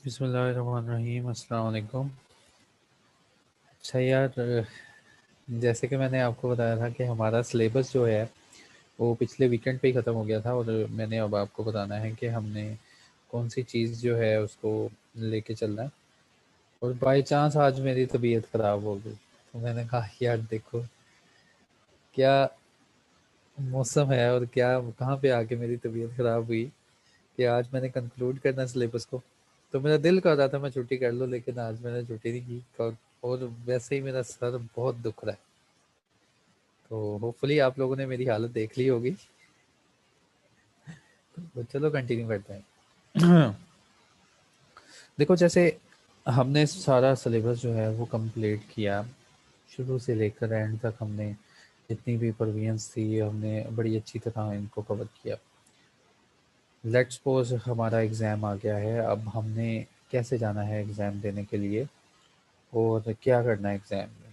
बिस्मिल्लाहिर्रहमानिर्रहीम, अस्सलाम वालेकुम। अच्छा यार, जैसे कि मैंने आपको बताया था कि हमारा सिलेबस जो है वो पिछले वीकेंड पे ही ख़त्म हो गया था और मैंने अब आपको बताना है कि हमने कौन सी चीज़ जो है उसको लेके चलना है। और बाय चांस आज मेरी तबीयत ख़राब हो गई, तो मैंने कहा यार देखो क्या मौसम है और क्या कहाँ पे आके मेरी तबीयत ख़राब हुई कि आज मैंने कंक्लूड करना सिलेबस को। तो मेरा दिल कर रहा था मैं छुट्टी कर लूँ, लेकिन आज मैंने छुट्टी नहीं की। और वैसे ही मेरा सर बहुत दुख रहा है, तो होपफुली आप लोगों ने मेरी हालत देख ली होगी। तो चलो कंटिन्यू करते हैं। देखो, जैसे हमने सारा सिलेबस जो है वो कंप्लीट किया, शुरू से लेकर एंड तक हमने जितनी भी प्रोविजंस थी हमने बड़ी अच्छी तरह इनको कवर किया। लेट्स सपोज हमारा एग्ज़ाम आ गया है, अब हमने कैसे जाना है एग्ज़ाम देने के लिए और क्या करना है एग्ज़ाम में।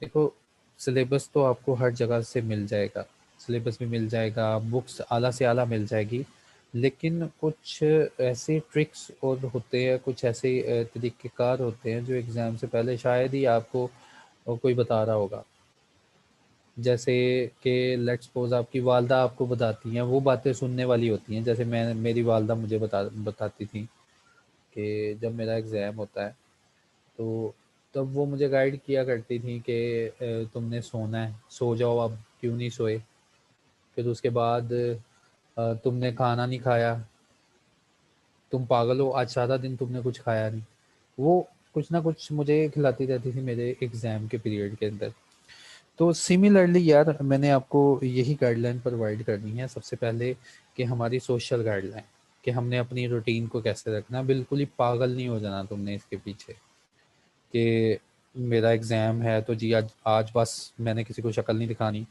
देखो, सिलेबस तो आपको हर जगह से मिल जाएगा, सिलेबस भी मिल जाएगा, बुक्स आला से आला मिल जाएगी, लेकिन कुछ ऐसे ट्रिक्स और होते हैं, कुछ ऐसे तरीक़ेकार होते हैं जो एग्ज़ाम से पहले शायद ही आपको कोई बता रहा होगा। जैसे कि लेट्स सपोज आपकी वालदा आपको बताती हैं, वो बातें सुनने वाली होती हैं। जैसे मैं मेरी वालदा मुझे बताती थी कि जब मेरा एग्ज़ाम होता है तो तब वो मुझे गाइड किया करती थी कि तुमने सोना है, सो जाओ, अब क्यों नहीं सोए। फिर उसके बाद तुमने खाना नहीं खाया, तुम पागल हो, आज सारा दिन तुमने कुछ खाया नहीं। वो कुछ ना कुछ मुझे खिलाती रहती थी मेरे एग्ज़ाम के पीरियड के अंदर। तो सिमिलरली यार मैंने आपको यही गाइडलाइन प्रोवाइड करनी है सबसे पहले, कि हमारी सोशल गाइडलाइन, कि हमने अपनी रूटीन को कैसे रखना है। बिल्कुल ही पागल नहीं हो जाना तुमने इसके पीछे कि मेरा एग्ज़ाम है तो जी आज आज बस मैंने किसी को शक्ल नहीं दिखानी,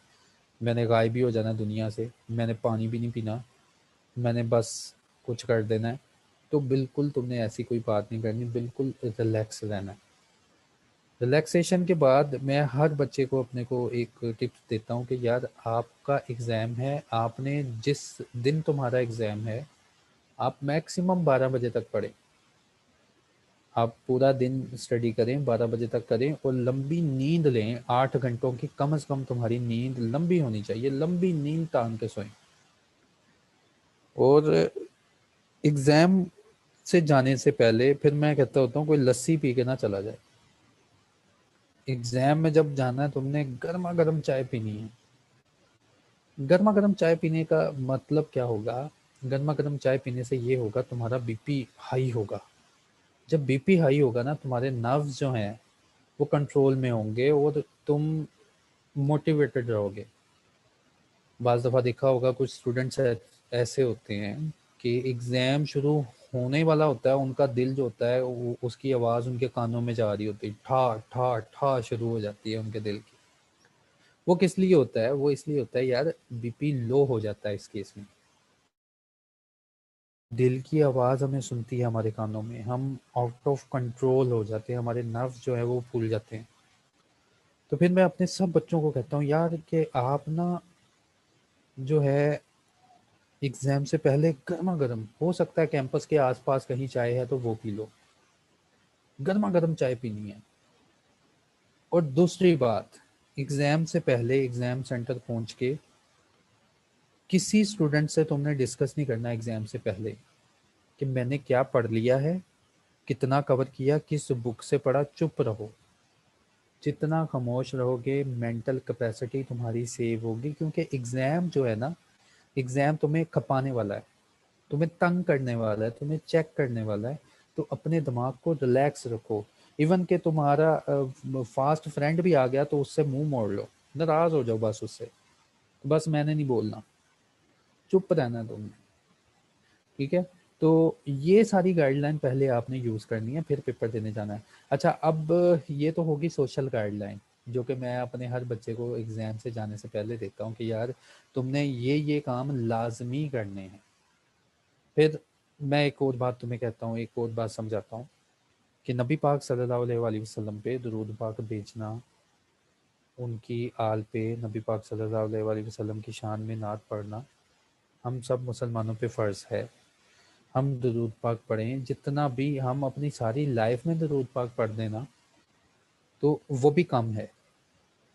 मैंने गायब भी हो जाना दुनिया से, मैंने पानी भी नहीं पीना, मैंने बस कुछ कर देना है। तो बिल्कुल तुमने ऐसी कोई बात नहीं करनी, बिल्कुल रिलैक्स रहना है। रिलैक्सेशन के बाद मैं हर बच्चे को अपने को एक टिप्स देता हूँ कि यार आपका एग्ज़ाम है, आपने जिस दिन तुम्हारा एग्ज़ाम है, आप मैक्सिमम 12 बजे तक पढ़ें। आप पूरा दिन स्टडी करें, 12 बजे तक करें और लंबी नींद लें, 8 घंटों की कम से कम तुम्हारी नींद लंबी होनी चाहिए, लंबी नींद तान के सोएं। और एग्ज़ाम से जाने से पहले फिर मैं कहता होता हूँ कोई लस्सी पी के ना चला जाए। एग्ज़ाम में जब जाना है तुमने गर्मा गर्म चाय पीनी है। गर्मा गर्म चाय पीने का मतलब क्या होगा? गर्मा गर्म चाय पीने से ये होगा तुम्हारा बीपी हाई होगा। जब बीपी हाई होगा ना, तुम्हारे नर्व्स जो हैं वो कंट्रोल में होंगे और तुम मोटिवेटेड रहोगे। बाज़ दफ़ा देखा होगा कुछ स्टूडेंट्स ऐसे होते हैं कि एग्ज़ाम शुरू होने वाला होता है, उनका दिल जो होता है वो उसकी आवाज़ उनके कानों में जा रही होती है, ठा ठा ठा शुरू हो जाती है उनके दिल की। वो किस लिए होता है? वो इसलिए होता है यार, बीपी लो हो जाता है इस केस में। दिल की आवाज़ हमें सुनती है हमारे कानों में, हम आउट ऑफ कंट्रोल हो जाते हैं, हमारे नर्व्स जो है वो फूल जाते हैं। तो फिर मैं अपने सब बच्चों को कहता हूँ यार कि आप ना जो है एग्ज़ाम से पहले गरमा-गरम, हो सकता है कैंपस के आस-पास कहीं चाय है तो वो पी लो। गरमा-गरम चाय पीनी है। और दूसरी बात, एग्ज़ाम से पहले एग्ज़ाम सेंटर पहुँच के किसी स्टूडेंट से तुमने डिस्कस नहीं करना एग्ज़ाम से पहले कि मैंने क्या पढ़ लिया है, कितना कवर किया, किस बुक से पढ़ा। चुप रहो। जितना खामोश रहोगे मेंटल कैपेसिटी तुम्हारी सेव होगी, क्योंकि एग्ज़ाम जो है ना, एग्ज़ाम तुम्हें खपाने वाला है, तुम्हें तंग करने वाला है, तुम्हें चेक करने वाला है। तो अपने दिमाग को रिलैक्स रखो। इवन कि तुम्हारा फास्ट फ्रेंड भी आ गया तो उससे मुँह मोड़ लो, नाराज़ हो जाओ बस उससे, बस मैंने नहीं बोलना, चुप रहना है तुमने, ठीक है? तो ये सारी गाइडलाइन पहले आपने यूज़ करनी है, फिर पेपर देने जाना है। अच्छा, अब ये तो होगी सोशल गाइडलाइन, जो कि मैं अपने हर बच्चे को एग्ज़ाम से जाने से पहले देता हूँ कि यार तुमने ये काम लाज़मी करने हैं। फिर मैं एक और बात तुम्हें कहता हूँ, एक और बात समझाता हूँ कि नबी पाक सल्लल्लाहु अलैहि वसल्लम पे दुरूद पाक भेजना, उनकी आल पे नबी पाक सल्लल्लाहु अलैहि वसल्लम की शान में नात पढ़ना हम सब मुसलमानों पे फ़र्ज़ है। हम दुरूद पाक पढ़ें, जितना भी हम अपनी सारी लाइफ में दुरूद पाक पढ़ देना तो वो भी कम है।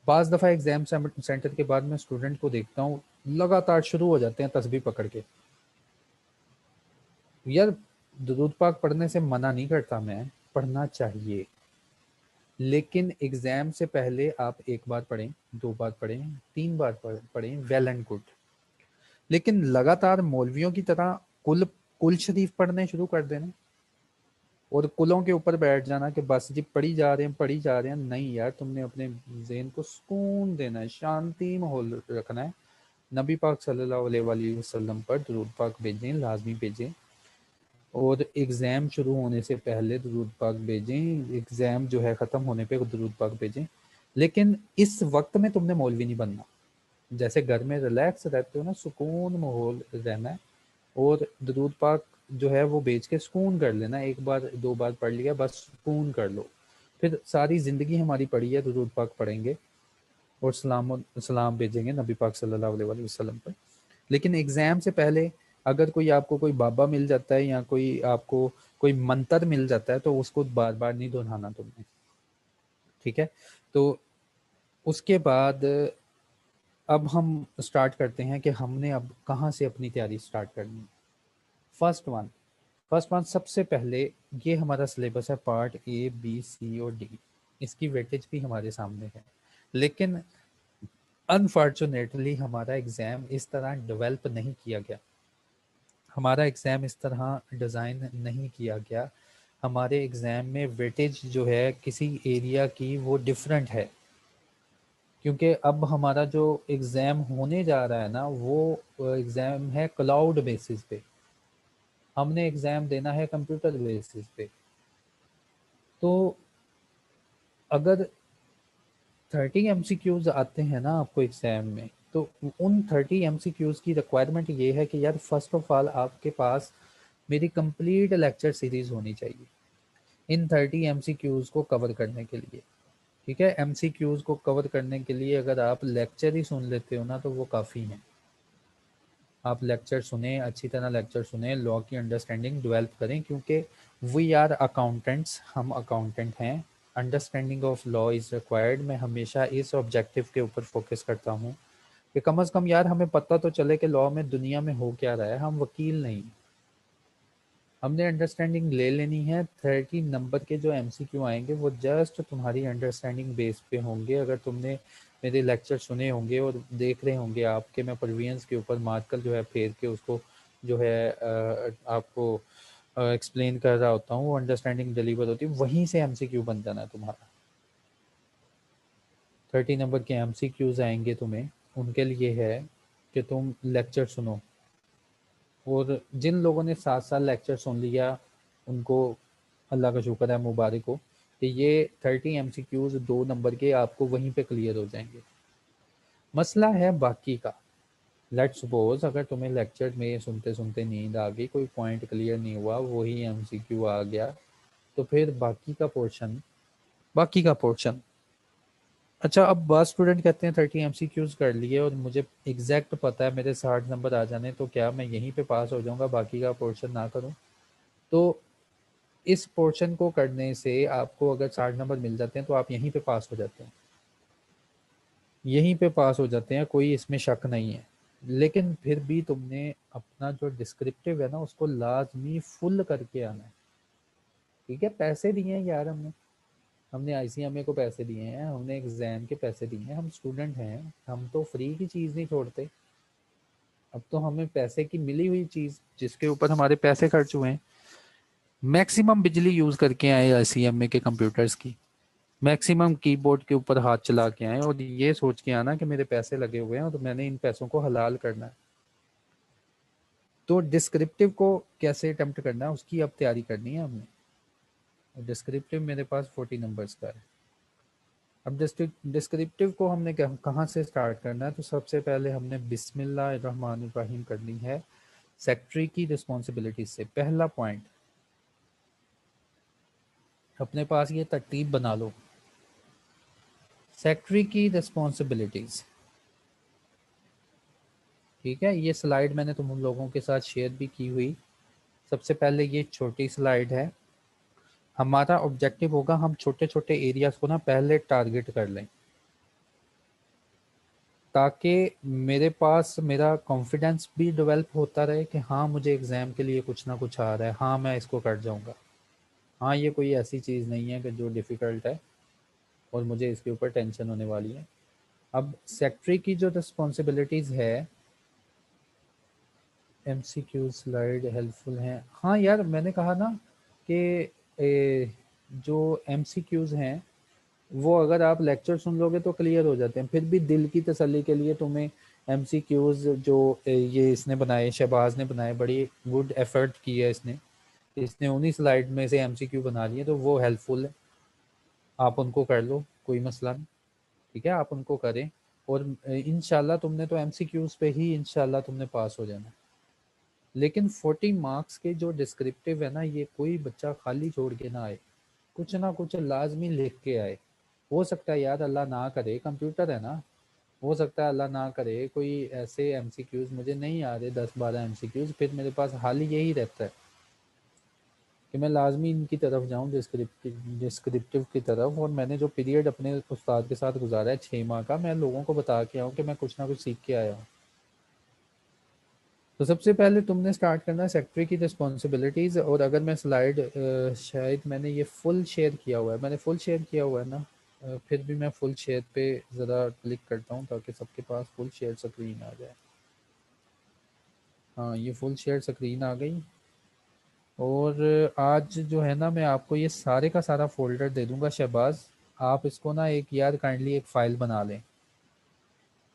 बाज़ दफ़ा एग्ज़ाम सेंटर के बाद मैं स्टूडेंट को देखता हूँ, लगातार शुरू हो जाते हैं तस्बीह पकड़ के। यार, दुरूद पाक पढ़ने से मना नहीं करता मैं, पढ़ना चाहिए। लेकिन एग्ज़ाम से पहले आप 1 बार पढ़ें, 2 बार पढ़ें, 3 बार पढ़ें, वेल एंड गुड। लेकिन लगातार मौलवियों की तरह कुल शरीफ पढ़ने शुरू कर देना और कुलों के ऊपर बैठ जाना कि बस जी पढ़ी जा रहे हैं, पढ़ी जा रहे हैं। नहीं यार, तुमने अपने ज़हन को सुकून देना है, शांति माहौल रखना है। नबी पाक सल्लल्लाहु अलैहि वसल्लम पर दुरूद पाक भेजें, लाज़मी भेजें। और एग्ज़ाम शुरू होने से पहले दुरूद पाक भेजें, एग्ज़ाम जो है ख़त्म होने पे दुरूद पाक भेजें। लेकिन इस वक़्त में तुमने मौलवी नहीं बनना। जैसे घर में रिलैक्स रहते हो ना, सुकून माहौल रहना है और दुरूद पाक जो है वो भेज के सुकून कर लेना। 1 बार 2 बार पढ़ लिया, बस सुकून कर लो। फिर सारी ज़िंदगी हमारी पड़ी है दुरूद पाक पढ़ेंगे और सलाम भेजेंगे नबी पाक सल्लल्लाहु अलैहि वसल्लम पर। लेकिन एग्ज़ाम से पहले अगर कोई आपको कोई बाबा मिल जाता है या कोई आपको कोई मंतर मिल जाता है तो उसको बार-बार नहीं दोहराना तुमने, ठीक है? तो उसके बाद अब हम स्टार्ट करते हैं कि हमने अब कहाँ से अपनी तैयारी स्टार्ट करनी है। फर्स्ट वन फर्स्ट वन सबसे पहले ये हमारा सिलेबस है पार्ट ए, बी, सी और डी। इसकी वेटेज भी हमारे सामने है। लेकिन अनफॉर्चुनेटली हमारा एग्ज़ाम इस तरह डेवलप नहीं किया गया। हमारा एग्ज़ाम इस तरह डिज़ाइन नहीं किया गया। हमारे एग्ज़ाम में वेटेज जो है किसी एरिया की वो डिफरेंट है। क्योंकि अब हमारा जो एग्ज़ाम होने जा रहा है ना वो एग्ज़ाम है क्लाउड बेसिस पे। हमने एग्ज़ाम देना है कंप्यूटर बेसिस पे। तो अगर 30 एमसीक्यूज़ आते हैं ना आपको एग्ज़ाम में, तो उन 30 एमसीक्यूज़ की रिक्वायरमेंट ये है कि यार फ़र्स्ट ऑफ़ ऑल आपके पास मेरी कंप्लीट लेक्चर सीरीज़ होनी चाहिए, इन 30 एमसीक्यूज़ को कवर करने के लिए, ठीक है? एमसीक्यूज़ को कवर करने के लिए अगर आप लेक्चर ही सुन लेते हो ना, तो वो काफ़ी हैं। आप लेक्चर सुनें, अच्छी तरह लेक्चर सुनें, लॉ की अंडरस्टैंडिंग डेवलप करें क्योंकि वी आर अकाउंटेंट्स, हम अकाउंटेंट हैं। Understanding of law is required. मैं हमेशा इस ऑब्जेक्टिव के ऊपर फोकस करता हूँ कि कम से कम यार हमें पता तो चले कि लॉ में दुनिया में हो क्या रहा है। हम वकील नहीं, हमने अंडरस्टैंडिंग ले लेनी है। 30 नंबर के जो एमसीक्यू आएंगे वो जस्ट तुम्हारी अंडरस्टैंडिंग बेस पे होंगे। अगर तुमने मेरे लेक्चर सुने होंगे और देख रहे होंगे आपके, मैं परवींस के ऊपर मार्कर जो है फेर के उसको जो है आपको एक्सप्लेन कर रहा होता हूँ, वो अंडरस्टैंडिंग डिलीवर होती है, वहीं से एमसीक्यू बन जाना है तुम्हारा। 30 नंबर के एमसीक्यूज आएंगे तुम्हें, उनके लिए है कि तुम लेक्चर सुनो। और जिन लोगों ने 7 साल लेक्चर सुन लिया उनको अल्लाह का शुक्र है, मुबारक हो कि ये 30 एमसीक्यूज 2 नंबर के आपको वहीं पे क्लियर हो जाएंगे। मसला है बाकी का। लेट्स सपोज अगर तुम्हें लेक्चर में सुनते सुनते नींद आ गई, कोई पॉइंट क्लियर नहीं हुआ, वही एमसीक्यू आ गया, तो फिर बाकी का पोर्शन। अच्छा, अब बात स्टूडेंट कहते हैं 30 एमसीक्यूज कर लिए और मुझे एग्जैक्ट पता है मेरे 60 नंबर आ जाने, तो क्या मैं यहीं पे पास हो जाऊंगा, बाकी का पोर्शन ना करूं? तो इस पोर्शन को करने से आपको अगर 60 नंबर मिल जाते हैं तो आप यहीं पे पास हो जाते हैं, यहीं पे पास हो जाते हैं, कोई इसमें शक नहीं है। लेकिन फिर भी तुमने अपना जो डिस्क्रिप्टिव है ना उसको लाजमी फुल करके आना है, ठीक है? पैसे दिए हैं यार, हमने हमने आईसीएमए को पैसे दिए हैं, हमने एग्जाम के पैसे दिए हैं, हम स्टूडेंट हैं, हम तो फ्री की चीज़ नहीं छोड़ते। अब तो हमें पैसे की मिली हुई चीज़ जिसके ऊपर हमारे पैसे खर्च हुए हैं, मैक्सिमम बिजली यूज़ करके आए आईसीएमए के कंप्यूटर्स की, मैक्सिमम कीबोर्ड के ऊपर हाथ चला के आए और ये सोच के आना कि मेरे पैसे लगे हुए हैं और तो मैंने इन पैसों को हलाल करना है। तो डिस्क्रिप्टिव को कैसे अटेम्प्ट करना है उसकी अब तैयारी करनी है हमने। डिस्क्रिप्टिव मेरे पास 40 नंबर्स का है। अब डिस्क्रिप्टिव को हमने कहाँ से स्टार्ट करना है? तो सबसे पहले हमने बिस्मिल्लाहिर्रहमानिर्रहीम करनी है सेक्रेटरी की रिस्पॉन्सिबिलिटी से। पहला पॉइंट, अपने पास ये तरतीब बना लो, सेक्रेटरी की रिस्पॉन्सिबिलिटीज, ठीक है? ये स्लाइड मैंने तुम लोगों के साथ शेयर भी की हुई। सबसे पहले ये छोटी स्लाइड है, हमारा ऑब्जेक्टिव होगा हम छोटे छोटे एरियाज को ना पहले टारगेट कर लें, ताकि मेरे पास मेरा कॉन्फिडेंस भी डेवलप होता रहे कि हाँ मुझे एग्ज़ाम के लिए कुछ ना कुछ आ रहा है, हाँ मैं इसको कर जाऊँगा, हाँ ये कोई ऐसी चीज़ नहीं है कि जो डिफ़िकल्ट है और मुझे इसके ऊपर टेंशन होने वाली है। अब सेक्रेटरी की जो रिस्पॉन्सिबिलिटीज़ है, एमसीक्यू स्लाइड हेल्पफुल हैं। हाँ यार मैंने कहा ना कि जो एमसीक्यूज़ हैं वो अगर आप लेक्चर सुन लोगे तो क्लियर हो जाते हैं, फिर भी दिल की तसल्ली के लिए तुम्हें एमसीक्यूज़ जो ये इसने बनाए, शहबाज ने बनाए, बड़ी गुड एफर्ट की है इसने, इसने उन्हीं स्लाइड में से एमसीक्यू बना लिए, तो वो हेल्पफुल है, आप उनको कर लो, कोई मसला नहीं। ठीक है, आप उनको करें और इंशाल्लाह तुमने तो एमसीक्यूज़ पे ही इंशाल्लाह तुमने पास हो जाना। लेकिन 40 मार्क्स के जो डिस्क्रिप्टिव है ना, ये कोई बच्चा खाली छोड़ के ना आए, कुछ ना कुछ लाजमी लिख के आए। हो सकता है यार अल्लाह ना करे, कंप्यूटर है ना, हो सकता है अल्लाह ना करे कोई ऐसे एमसीक्यूज़ मुझे नहीं आ रहे 10-12 एमसीक्यूज़, फिर मेरे पास हाल यही रहता है कि मैं लाजमी इनकी तरफ जाऊं, डिस्क्रिप्टिव की तरफ। और मैंने जो पीरियड अपने उस्ताद के साथ गुजारा है 6 माह का, मैं लोगों को बता के आऊँ कि मैं कुछ ना कुछ सीख के आया हूँ। तो सबसे पहले तुमने स्टार्ट करना है सेक्रेटरी की रिस्पॉन्सिबिलिटीज़। और अगर मैं स्लाइड शायद मैंने ये फुल शेयर किया हुआ है, मैंने फुल शेयर किया हुआ है ना, फिर भी मैं फुल शेयर पे ज़रा क्लिक करता हूँ ताकि सबके पास फुल शेयर स्क्रीन आ जाए। हाँ ये फुल शेयर स्क्रीन आ गई। और आज जो है ना मैं आपको ये सारे का सारा फोल्डर दे दूंगा शहबाज, आप इसको ना एक यार काइंडली एक फ़ाइल बना लें।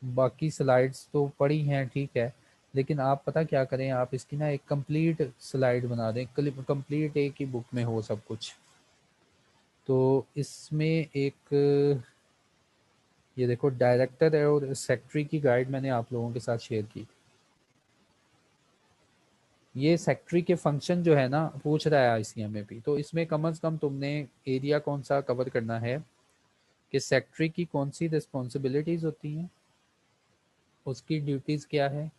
बाकी स्लाइड्स तो पड़ी हैं ठीक है, लेकिन आप पता क्या करें, आप इसकी ना एक कंप्लीट स्लाइड बना दें, कंप्लीट एक ही बुक में हो सब कुछ। तो इसमें एक ये देखो डायरेक्टर है और सेक्रेटरी की गाइड मैंने आप लोगों के साथ शेयर की। ये सेक्रेटरी के फंक्शन जो है ना पूछ रहा है आईसीएम में भी, तो इसमें कम से कम तुमने एरिया कौन सा कवर करना है कि सेक्रेटरी की कौन सी रिस्पॉन्सिबिलिटीज़ होती हैं, उसकी ड्यूटीज़ क्या है,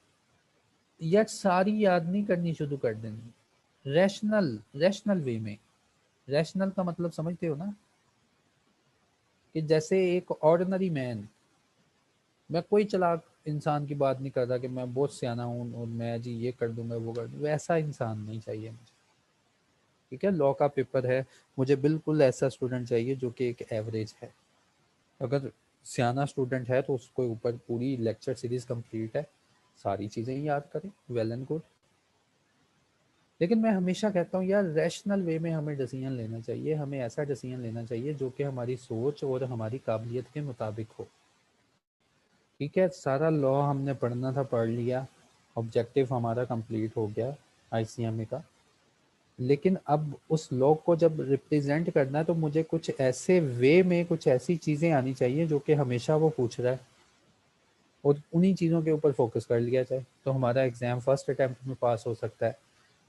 या सारी याद नहीं करनी शुरू कर देनी, रैशनल रैशनल वे में। रैशनल का मतलब समझते हो ना, कि जैसे एक ऑर्डिनरी मैन, मैं कोई चालाक इंसान की बात नहीं कर रहा कि मैं बहुत सियाना हूँ और मैं जी ये कर दूंगा वो कर दूंगा, वैसा इंसान नहीं चाहिए मुझे। ठीक है, लॉ का पेपर है, मुझे बिल्कुल ऐसा स्टूडेंट चाहिए जो कि एक एवरेज है। अगर सियाना स्टूडेंट है तो उसको ऊपर पूरी लेक्चर सीरीज कंप्लीट है, सारी चीज़ें याद करें, वेल एंड गुड। लेकिन मैं हमेशा कहता हूँ यार रैशनल वे में हमें डिसीजन लेना चाहिए, हमें ऐसा डिसीजन लेना चाहिए जो कि हमारी सोच और हमारी काबिलियत के मुताबिक हो। ठीक है, सारा लॉ हमने पढ़ना था पढ़ लिया, ऑब्जेक्टिव हमारा कंप्लीट हो गया आईसीएमए का। लेकिन अब उस लॉ को जब रिप्रेजेंट करना है तो मुझे कुछ ऐसे वे में कुछ ऐसी चीज़ें आनी चाहिए जो कि हमेशा वो पूछ रहा है, और उन्हीं चीज़ों के ऊपर फोकस कर लिया जाए तो हमारा एग्ज़ाम फर्स्ट अटैम्प्ट में पास हो सकता है।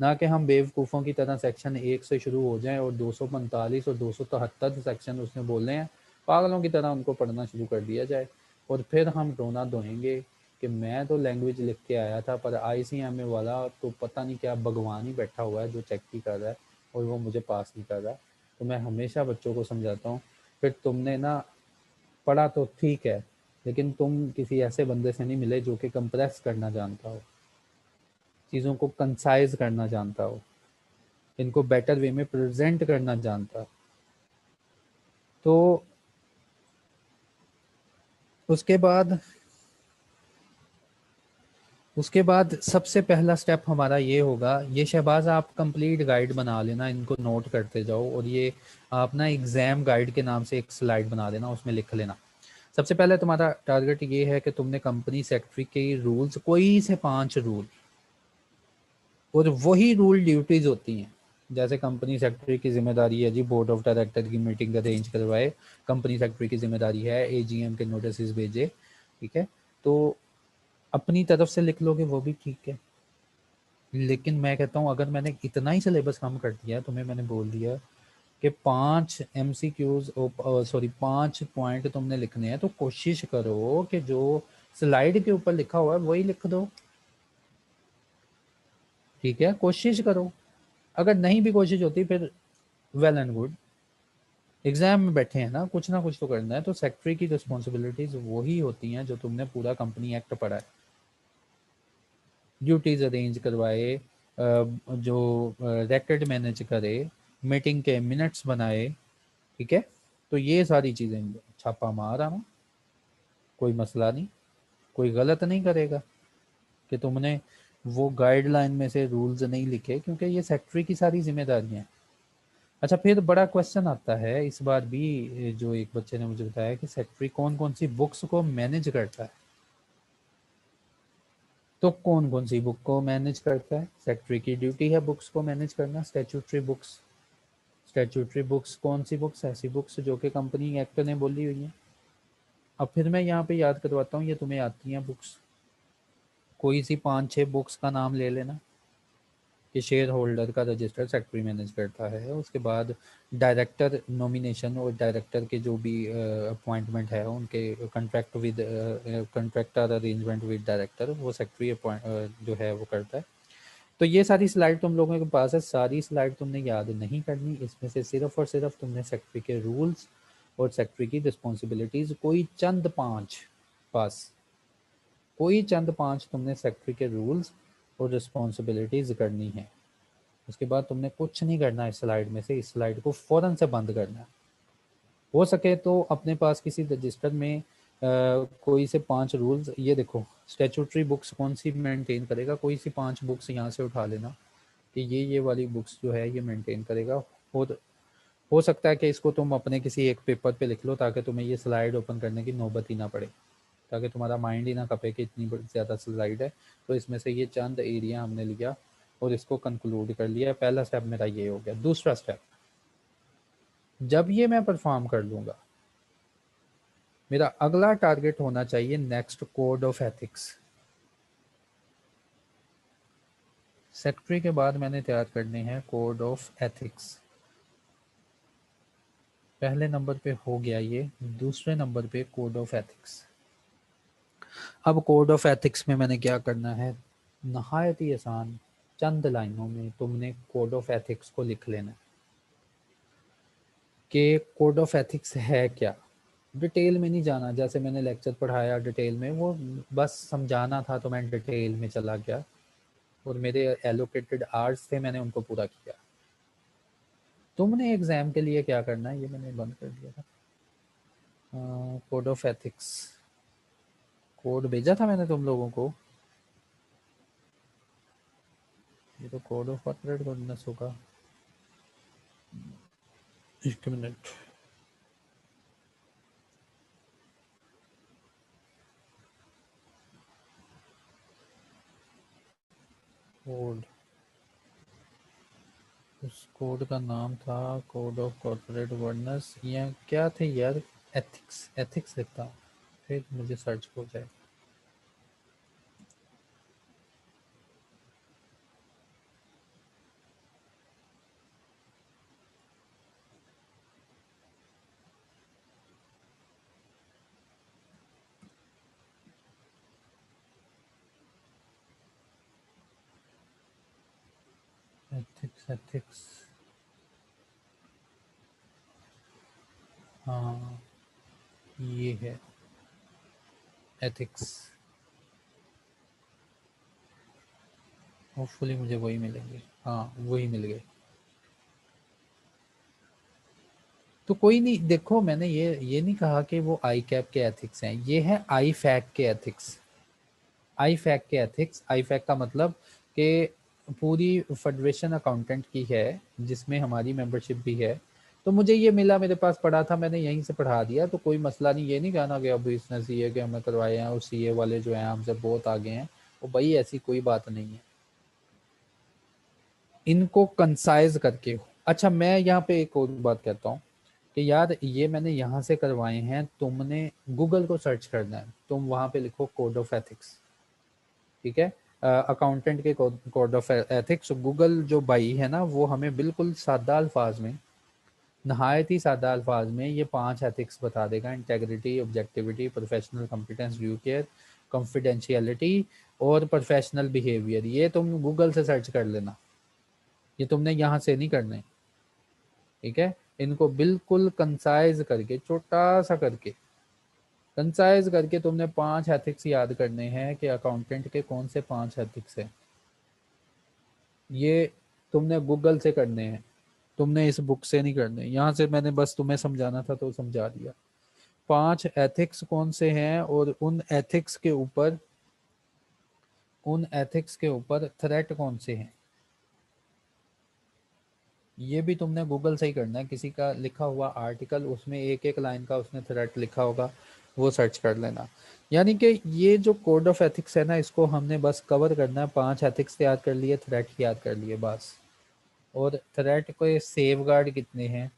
ना कि हम बेवकूफ़ों की तरह सेक्शन 1 से शुरू हो जाएं और 245 और 273 सेक्शन उसमें बोल रहे हैं, पागलों की तरह उनको पढ़ना शुरू कर दिया जाए और फिर हम रोना धोएंगे कि मैं तो लैंग्वेज लिख के आया था पर आईसीएमए वाला तो पता नहीं क्या भगवान ही बैठा हुआ है जो चेक ही कर रहा है और वो मुझे पास नहीं कर रहा। तो मैं हमेशा बच्चों को समझाता हूँ, फिर तुमने ना पढ़ा तो ठीक है, लेकिन तुम किसी ऐसे बंदे से नहीं मिले जो कि कंप्रेस करना जानता हो, चीज़ों को कंसाइज करना जानता हो, इनको बेटर वे में प्रेजेंट करना जानता। तो उसके बाद सबसे पहला स्टेप हमारा ये होगा, ये शहबाज आप कंप्लीट गाइड बना लेना, इनको नोट करते जाओ और ये आप ना एग्ज़ाम गाइड के नाम से एक स्लाइड बना देना, उसमें लिख लेना। सबसे पहले तुम्हारा टारगेट ये है कि तुमने कंपनी सेक्रेटरी के रूल्स, कोई से 5 रूल, और वही रूल ड्यूटीज होती हैं। जैसे कंपनी सेक्रेटरी की जिम्मेदारी है जी बोर्ड ऑफ डायरेक्टर की मीटिंग अरेंज करवाए, कंपनी सेक्रेटरी की जिम्मेदारी है एजीएम के नोटिस भेजे। ठीक है, तो अपनी तरफ से लिख लोगे वो भी ठीक है, लेकिन मैं कहता हूँ अगर मैंने इतना ही सिलेबस कम कर दिया, तुम्हें मैंने बोल दिया कि 5 एमसीक्यूज, सॉरी 5 पॉइंट तुमने लिखने हैं, तो कोशिश करो कि जो स्लाइड के ऊपर लिखा हुआ है वही लिख दो। ठीक है, कोशिश करो। अगर नहीं भी कोशिश होती फिर वेल एंड गुड, एग्जाम में बैठे हैं ना कुछ तो करना है। तो सेक्रेटरी की रिस्पॉन्सिबिलिटीज वही होती हैं जो तुमने पूरा कंपनी एक्ट पढ़ा है, ड्यूटीज अरेंज करवाए, जो रिकॉर्ड मैनेज करे, मीटिंग के मिनट्स बनाए, ठीक है। तो ये सारी चीज़ें, छापा मार आना, कोई मसला नहीं, कोई गलत नहीं करेगा कि तुमने वो गाइडलाइन में से रूल्स नहीं लिखे, क्योंकि ये सेक्रेटरी की सारी जिम्मेदारियां हैं। अच्छा, फिर बड़ा क्वेश्चन आता है इस बार भी, जो एक बच्चे ने मुझे बताया कि सेक्रेटरी कौन कौन सी बुक्स को मैनेज करता है। तो कौन कौन सी बुक को मैनेज करता है? सेक्रेटरी की ड्यूटी है बुक्स को मैनेज करना, स्टैट्यूटरी बुक्स। स्टैट्यूटरी बुक्स कौन सी बुक्स? ऐसी बुक्स जो कि कंपनी एक्ट ने बोली हुई है। अब फिर मैं यहाँ पे याद करवाता हूँ, ये तुम्हें आती हैं बुक्स, कोई सी 5-6 बुक्स का नाम ले लेना कि शेयर होल्डर का रजिस्टर सेक्रेटरी मैनेज करता है। उसके बाद डायरेक्टर नॉमिनेशन और डायरेक्टर के जो भी अपॉइंटमेंट है उनके कंट्रैक्टर अरेंजमेंट विद डायरेक्टर, वो सेक्रेटरी जो है वो करता है। तो ये सारी स्लाइड तुम लोगों के पास है, सारी स्लाइड तुमने याद नहीं करनी, इसमें से सिर्फ और सिर्फ तुमने सेक्रेटरी के रूल्स और सेक्रेटरी की रिस्पॉन्सिबिलिटीज कोई चंद 5 पास, कोई चंद 5 तुमने सेक्रेटरी के रूल्स और रिस्पॉन्सिबिलिटीज करनी है। उसके बाद तुमने कुछ नहीं करना इस स्लाइड में से, इस स्लाइड को फौरन से बंद करना है। हो सके तो अपने पास किसी रजिस्टर में कोई से 5 रूल्स, ये देखो स्टैट्यूटरी बुक्स कौन सी मेंटेन करेगा, कोई सी 5 बुक्स यहाँ से उठा लेना कि ये वाली बुक्स जो है ये मेंटेन करेगा। हो सकता है कि इसको तुम अपने किसी एक पेपर पे लिख लो ताकि तुम्हें ये स्लाइड ओपन करने की नौबत ही ना पड़े, ताकि तुम्हारा माइंड ही ना कपे कि इतनी ज़्यादा स्लाइड है। तो इसमें से ये चंद एरिया हमने लिया और इसको कंक्लूड कर लिया। पहला स्टेप मेरा ये हो गया। दूसरा स्टेप, जब ये मैं परफॉर्म कर लूँगा, मेरा अगला टारगेट होना चाहिए next code of ethics. Secretary के बाद मैंने तैयार करने हैं कोड ऑफ एथिक्स। पहले नंबर पे हो गया ये, दूसरे नंबर पे कोड ऑफ एथिक्स। अब कोड ऑफ एथिक्स में मैंने क्या करना है, नहायत ही आसान, चंद लाइनों में तुमने कोड ऑफ एथिक्स को लिख लेना है कि कोड ऑफ एथिक्स है क्या। डिटेल में नहीं जाना, जैसे मैंने लेक्चर पढ़ाया डिटेल में, वो बस समझाना था तो मैं डिटेल में चला गया और मेरे एलोकेटेड आवर्स थे, मैंने उनको पूरा किया। तुमने एग्जाम के लिए क्या करना है, ये मैंने बंद कर दिया था। कोड ऑफ एथिक्स, कोड भेजा था मैंने तुम लोगों को, ये तो कोड ऑफ कॉर्पोरेट गवर्नेंस होगा। एक मिनट, कोड, उस कोड का नाम था कोड ऑफ कॉर्पोरेट गवर्नेंस या क्या थे यार, एथिक्स, एथिक्स लिखता हूँ फिर मुझे सर्च हो जाए। एथिक्स, एथिक्स, हाँ ये है एथिक्स, होपफुली मुझे वही मिलेंगे। हाँ वही मिल गए। तो कोई नहीं, देखो मैंने ये नहीं कहा कि वो आई कैप के एथिक्स हैं, ये है आई फैक के एथिक्स। आई फैक के एथिक्स, आई फैक का मतलब कि पूरी फेडरेशन अकाउंटेंट की है जिसमें हमारी मेंबरशिप भी है। तो मुझे ये मिला, मेरे पास पढ़ा था, मैंने यहीं से पढ़ा दिया, तो कोई मसला नहीं। ये नहीं कहना कि अब इसने सीए के हमें करवाए हैं और सीए वाले जो हैं हमसे बहुत आगे हैं, वो भाई ऐसी कोई बात नहीं है। इनको कंसाइज करके। अच्छा मैं यहाँ पे एक और बात कहता हूँ कि यार ये मैंने यहाँ से करवाए हैं, तुमने गूगल को सर्च करना है, तुम वहाँ पे लिखो कोड ऑफ एथिक्स, ठीक है, अकाउंटेंट के कोड ऑफ एथिक्स। गूगल जो भाई है ना, वो हमें बिल्कुल सादा अल्फाज में, नहायत ही सादा अल्फाज में ये 5 एथिक्स बता देगा। Integrity, objectivity, professional competence, due care, confidentiality और प्रोफेशनल बिहेवियर। ये तुम गूगल से सर्च कर लेना, ये तुमने यहाँ से नहीं करने, ठीक है। इनको बिल्कुल कंसाइज करके, छोटा सा करके कंसाइज करके तुमने 5 एथिक्स याद करने हैं कि अकाउंटेंट के कौन से 5 एथिक्स हैं। ये तुमने गूगल से करने हैं, तुमने इस बुक से नहीं करने। यहाँ से मैंने बस तुम्हें समझाना था तो समझा दिया। 5 एथिक्स कौन से हैं और उन एथिक्स के ऊपर थ्रेट कौन से हैं, ये भी तुमने गूगल से ही करना है। किसी का लिखा हुआ आर्टिकल, उसमें एक एक लाइन का उसने थ्रेट लिखा होगा, वो सर्च कर लेना। यानी कि ये जो कोड ऑफ एथिक्स है ना, इसको हमने बस कवर करना है। 5 एथिक्स याद कर लिए, थ्रेट याद कर लिए बस। और थ्रेट को सेफगार्ड कितने हैं,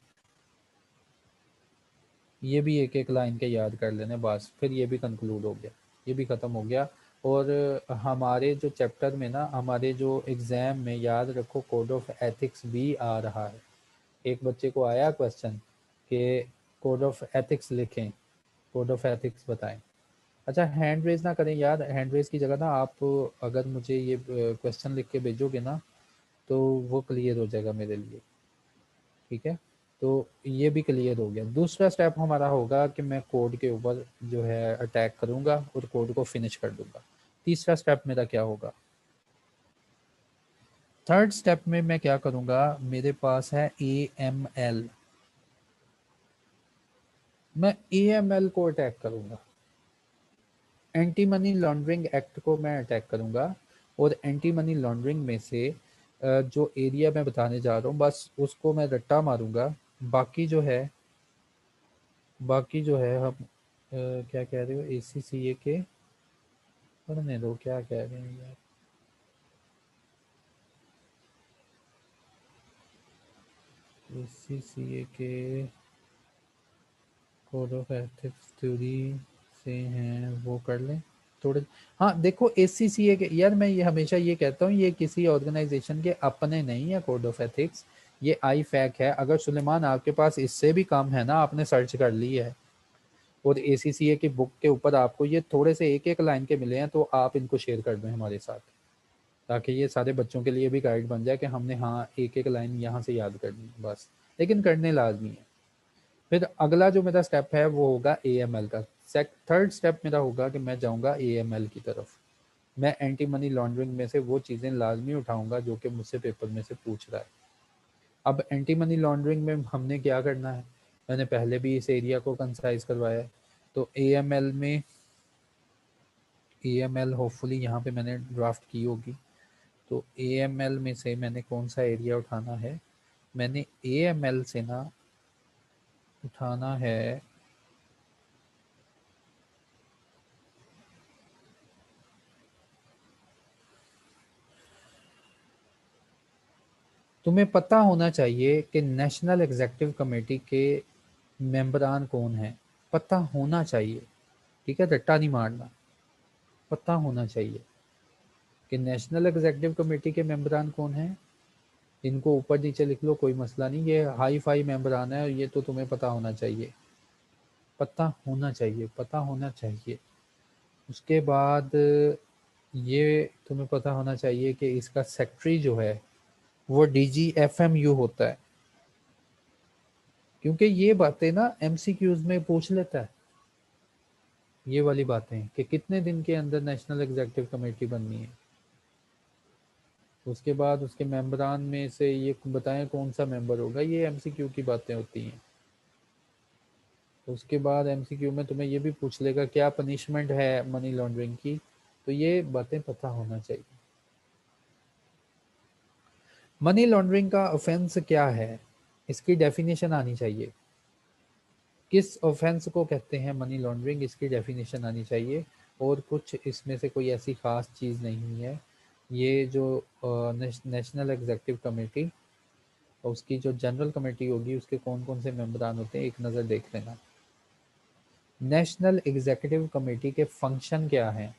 ये भी एक एक लाइन के याद कर लेने बस। फिर ये भी कंक्लूड हो गया, ये भी ख़त्म हो गया। और हमारे जो चैप्टर में ना, हमारे जो एग्ज़ाम में याद रखो कोड ऑफ एथिक्स भी आ रहा है। एक बच्चे को आया क्वेश्चन कि कोड ऑफ एथिक्स लिखें, कोड ऑफ एथिक्स बताएं। अच्छा, हैंड रेज ना करें यार, हैंड रेज की जगह ना आप अगर मुझे ये क्वेश्चन लिख के भेजोगे ना, तो वो क्लियर हो जाएगा मेरे लिए, ठीक है। तो ये भी क्लियर हो गया। दूसरा स्टेप हमारा होगा कि मैं कोड के ऊपर जो है अटैक करूंगा और कोड को फिनिश कर दूंगा। तीसरा स्टेप मेरा क्या होगा, थर्ड स्टेप में मैं क्या करूंगा, मेरे पास है AML। मैं AML को अटैक करूंगा, एंटी मनी लॉन्ड्रिंग एक्ट को मैं अटैक करूंगा। और एंटी मनी लॉन्ड्रिंग में से जो एरिया मैं बताने जा रहा हूँ बस उसको मैं रट्टा मारूंगा। बाकी जो है बाकी जो है हम क्या कह रहे हो, ACCA के पढ़ने दो, क्या कह रहे हैं यार। ACCA के कोड ऑफ एथिक्स थ्योरी से हैं, वो कर लें थोड़े। हाँ देखो, ACCA के यार, मैं ये हमेशा ये कहता हूँ, ये किसी ऑर्गेनाइजेशन के अपने नहीं है कोड ऑफ एथिक्स, ये आई फैक है। अगर सुलेमान आपके पास इससे भी कम है ना, आपने सर्च कर ली है और ACCA की बुक के ऊपर आपको ये थोड़े से एक एक लाइन के मिले हैं, तो आप इनको शेयर कर दें हमारे साथ, ताकि ये सारे बच्चों के लिए भी गाइड बन जाए कि हमने हाँ एक एक लाइन यहाँ से याद करनी है बस, लेकिन करने लाजमी है। फिर अगला जो मेरा स्टेप है वो होगा AML का। थर्ड स्टेप मेरा होगा कि मैं जाऊँगा AML की तरफ। मैं एंटी मनी लॉन्ड्रिंग में से वो चीज़ें लाजमी उठाऊंगा जो कि मुझसे पेपर में से पूछ रहा है। अब एंटी मनी लॉन्ड्रिंग में हमने क्या करना है, मैंने पहले भी इस एरिया को कंसाइज करवाया है। तो AML होपफुली यहाँ पे मैंने ड्राफ्ट की होगी। तो AML में से मैंने कौन सा एरिया उठाना है, मैंने AML से ना उठाना है तुम्हें पता होना चाहिए कि नेशनल एग्जीक्यूटिव कमेटी के मेंबरान कौन है, पता होना चाहिए, ठीक है, रट्टा नहीं मारना, पता होना चाहिए कि नेशनल एग्जीक्यूटिव कमेटी के मेंबरान कौन है। इनको ऊपर नीचे लिख लो, कोई मसला नहीं, ये हाई फाई मेंबरान है, ये तो तुम्हें पता होना चाहिए, पता होना चाहिए, पता होना चाहिए। उसके बाद ये तुम्हें पता होना चाहिए कि इसका सेक्रेटरी जो है वो DGFMU होता है, क्योंकि ये बातें ना MCQs में पूछ लेता है, ये वाली बातें कि कितने दिन के अंदर नेशनल एग्जीक्यूटिव कमेटी बननी है। उसके बाद उसके मेंबरान में से ये बताएं कौन सा मेंबर होगा, ये MCQ की बातें होती हैं। उसके बाद MCQ में तुम्हें ये भी पूछ लेगा क्या पनिशमेंट है मनी लॉन्ड्रिंग की, तो ये बातें पता होना चाहिए। मनी लॉन्ड्रिंग का ऑफेंस क्या है, इसकी डेफिनेशन आनी चाहिए। किस ऑफेंस को कहते हैं मनी लॉन्ड्रिंग, इसकी डेफिनेशन आनी चाहिए। और कुछ इसमें से कोई ऐसी खास चीज़ नहीं है। ये जो नेशनल एग्जीक्यूटिव कमेटी, उसकी जो जनरल कमेटी होगी, उसके कौन कौन से मेंबरान होते हैं, एक नज़र देख लेना। नेशनल एग्जीक्यूटिव कमेटी के फंक्शन क्या हैं,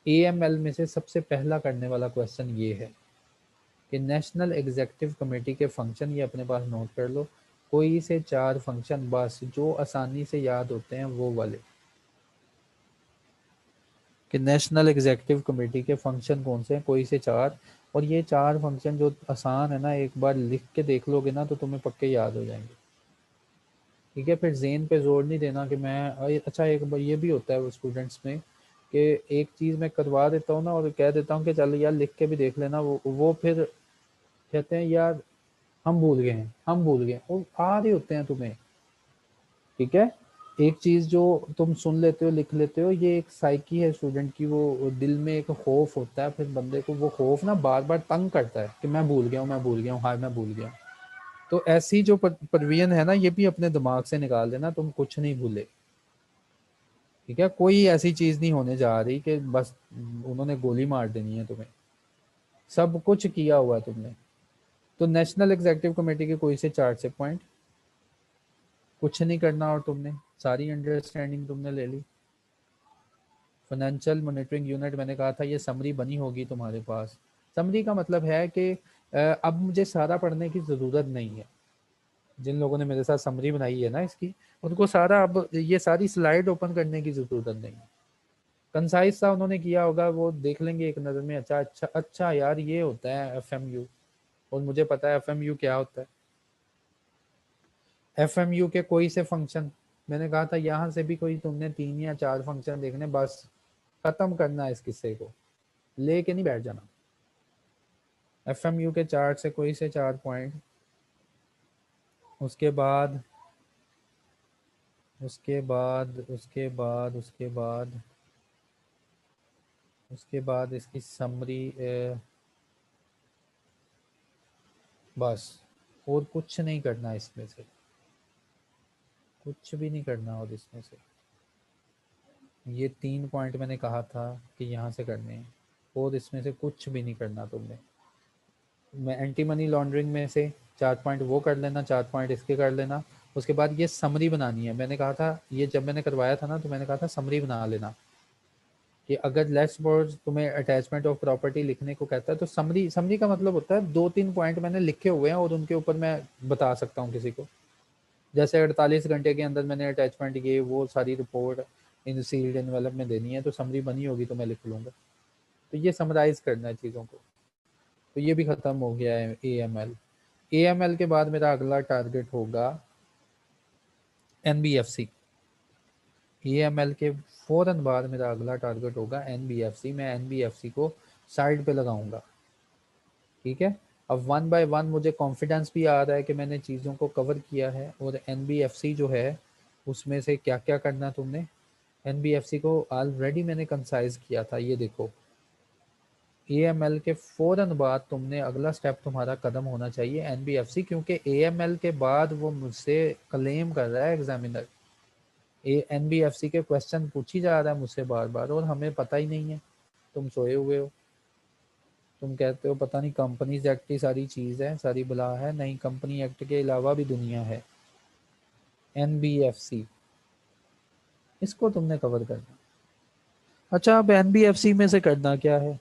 AML में से सबसे पहला करने वाला क्वेश्चन ये है कि नेशनल एग्जीक्यूटिव कमेटी के फंक्शन, ये अपने पास नोट कर लो, कोई से 4 फंक्शन बस जो आसानी से याद होते हैं वो वाले। कि नेशनल एग्जीक्यूटिव कमेटी के फंक्शन कौन से हैं, कोई से चार, और ये चार फंक्शन जो आसान है ना, एक बार लिख के देख लोगे ना तो तुम्हें पक्के याद हो जाएंगे। ठीक है, फिर जेन पे जोर नहीं देना कि मैं अच्छा, एक बार ये भी होता है वो स्टूडेंट्स में कि एक चीज़ मैं करवा देता हूँ ना और कह देता हूँ कि चल यार लिख के भी देख लेना, वो फिर कहते हैं यार हम भूल गए हैं, हम भूल गए, वो आ रहे होते हैं तुम्हें। ठीक है, एक चीज जो तुम सुन लेते हो लिख लेते हो, ये एक साइकी है स्टूडेंट की, वो दिल में एक खौफ होता है, फिर बंदे को वो खौफ ना बार बार तंग करता है कि मैं भूल गया हूँ, मैं भूल गया हूँ, हाय मैं भूल गया हूँ। तो ऐसी जो परवीन है ना, ये भी अपने दिमाग से निकाल देना, तुम कुछ नहीं भूले। ठीक है, कोई ऐसी चीज नहीं होने जा रही कि बस उन्होंने गोली मार देनी है तुम्हें, सब कुछ किया हुआ है तुमने। तो नेशनल एग्जीक्यूटिव कमेटी के कोई से चार से पॉइंट, कुछ नहीं करना और तुमने सारी अंडरस्टैंडिंग तुमने ले ली। फाइनेंशियल मॉनिटरिंग यूनिट मैंने कहा था ये समरी बनी होगी तुम्हारे पास। समरी का मतलब है कि अब मुझे सारा पढ़ने की ज़रूरत नहीं है। जिन लोगों ने मेरे साथ समरी बनाई है ना इसकी, उनको सारा अब ये सारी स्लाइड ओपन करने की ज़रूरत नहीं है। कंसाइज सा उन्होंने किया होगा, वो देख लेंगे एक नज़र में, अच्छा अच्छा अच्छा यार ये होता है FMU, और मुझे पता है FMU क्या होता है। FMU के कोई से फंक्शन, मैंने कहा था यहाँ से भी कोई तुमने 3 या 4 फंक्शन देखने, बस खत्म करना है इस किस्से को, लेके नहीं बैठ जाना। FMU के चार से कोई से 4 पॉइंट, उसके बाद उसके बाद उसके बाद उसके बाद उसके बाद इसकी समरी, बस, और कुछ नहीं करना इसमें से, कुछ भी नहीं करना और इसमें से। ये 3 पॉइंट मैंने कहा था कि यहाँ से करने हैं, और इसमें से कुछ भी नहीं करना तुमने। मैं एंटी मनी लॉन्ड्रिंग में से 4 पॉइंट वो कर लेना, 4 पॉइंट इसके कर लेना। उसके बाद ये समरी बनानी है, मैंने कहा था ये जब मैंने करवाया था ना, तो मैंने कहा था समरी बना लेना कि अगर लेस वर्ड्स तुम्हें अटैचमेंट ऑफ प्रॉपर्टी लिखने को कहता है तो समरी, समरी का मतलब होता है 2-3 पॉइंट मैंने लिखे हुए हैं और उनके ऊपर मैं बता सकता हूँ किसी को। जैसे 48 घंटे के अंदर मैंने अटैचमेंट ये वो सारी रिपोर्ट इन सील्ड एनवेलप में देनी है, तो समरी बनी होगी तो मैं लिख लूँगा। तो ये समराइज करना है चीज़ों को। तो ये भी ख़त्म हो गया है AML। AML के बाद मेरा अगला टारगेट होगा NBFC। AML के फ़ौरन बाद मेरा अगला टारगेट होगा NBFC। मैं NBFC को साइड पे लगाऊंगा। ठीक है, अब वन बाय वन मुझे कॉन्फिडेंस भी आ रहा है कि मैंने चीज़ों को कवर किया है। और NBFC जो है उसमें से क्या क्या करना तुमने, NBFC को ऑलरेडी मैंने कंसाइज किया था, ये देखो। AML के फ़ौरन बाद तुमने अगला स्टेप तुम्हारा कदम होना चाहिए NBFC, क्योंकि AML के बाद वो मुझसे क्लेम कर रहा है एग्जामिनर, NBFC के क्वेश्चन पूछी जा रहा है मुझसे बार बार, और हमें पता ही नहीं है। तुम सोए हुए हो, तुम कहते हो पता नहीं कंपनीज एक्ट की सारी चीज़ है, सारी बला है, नहीं कंपनी एक्ट के अलावा भी दुनिया है। NBFC, इसको तुमने कवर करना। अच्छा, अब NBFC में से करना क्या है,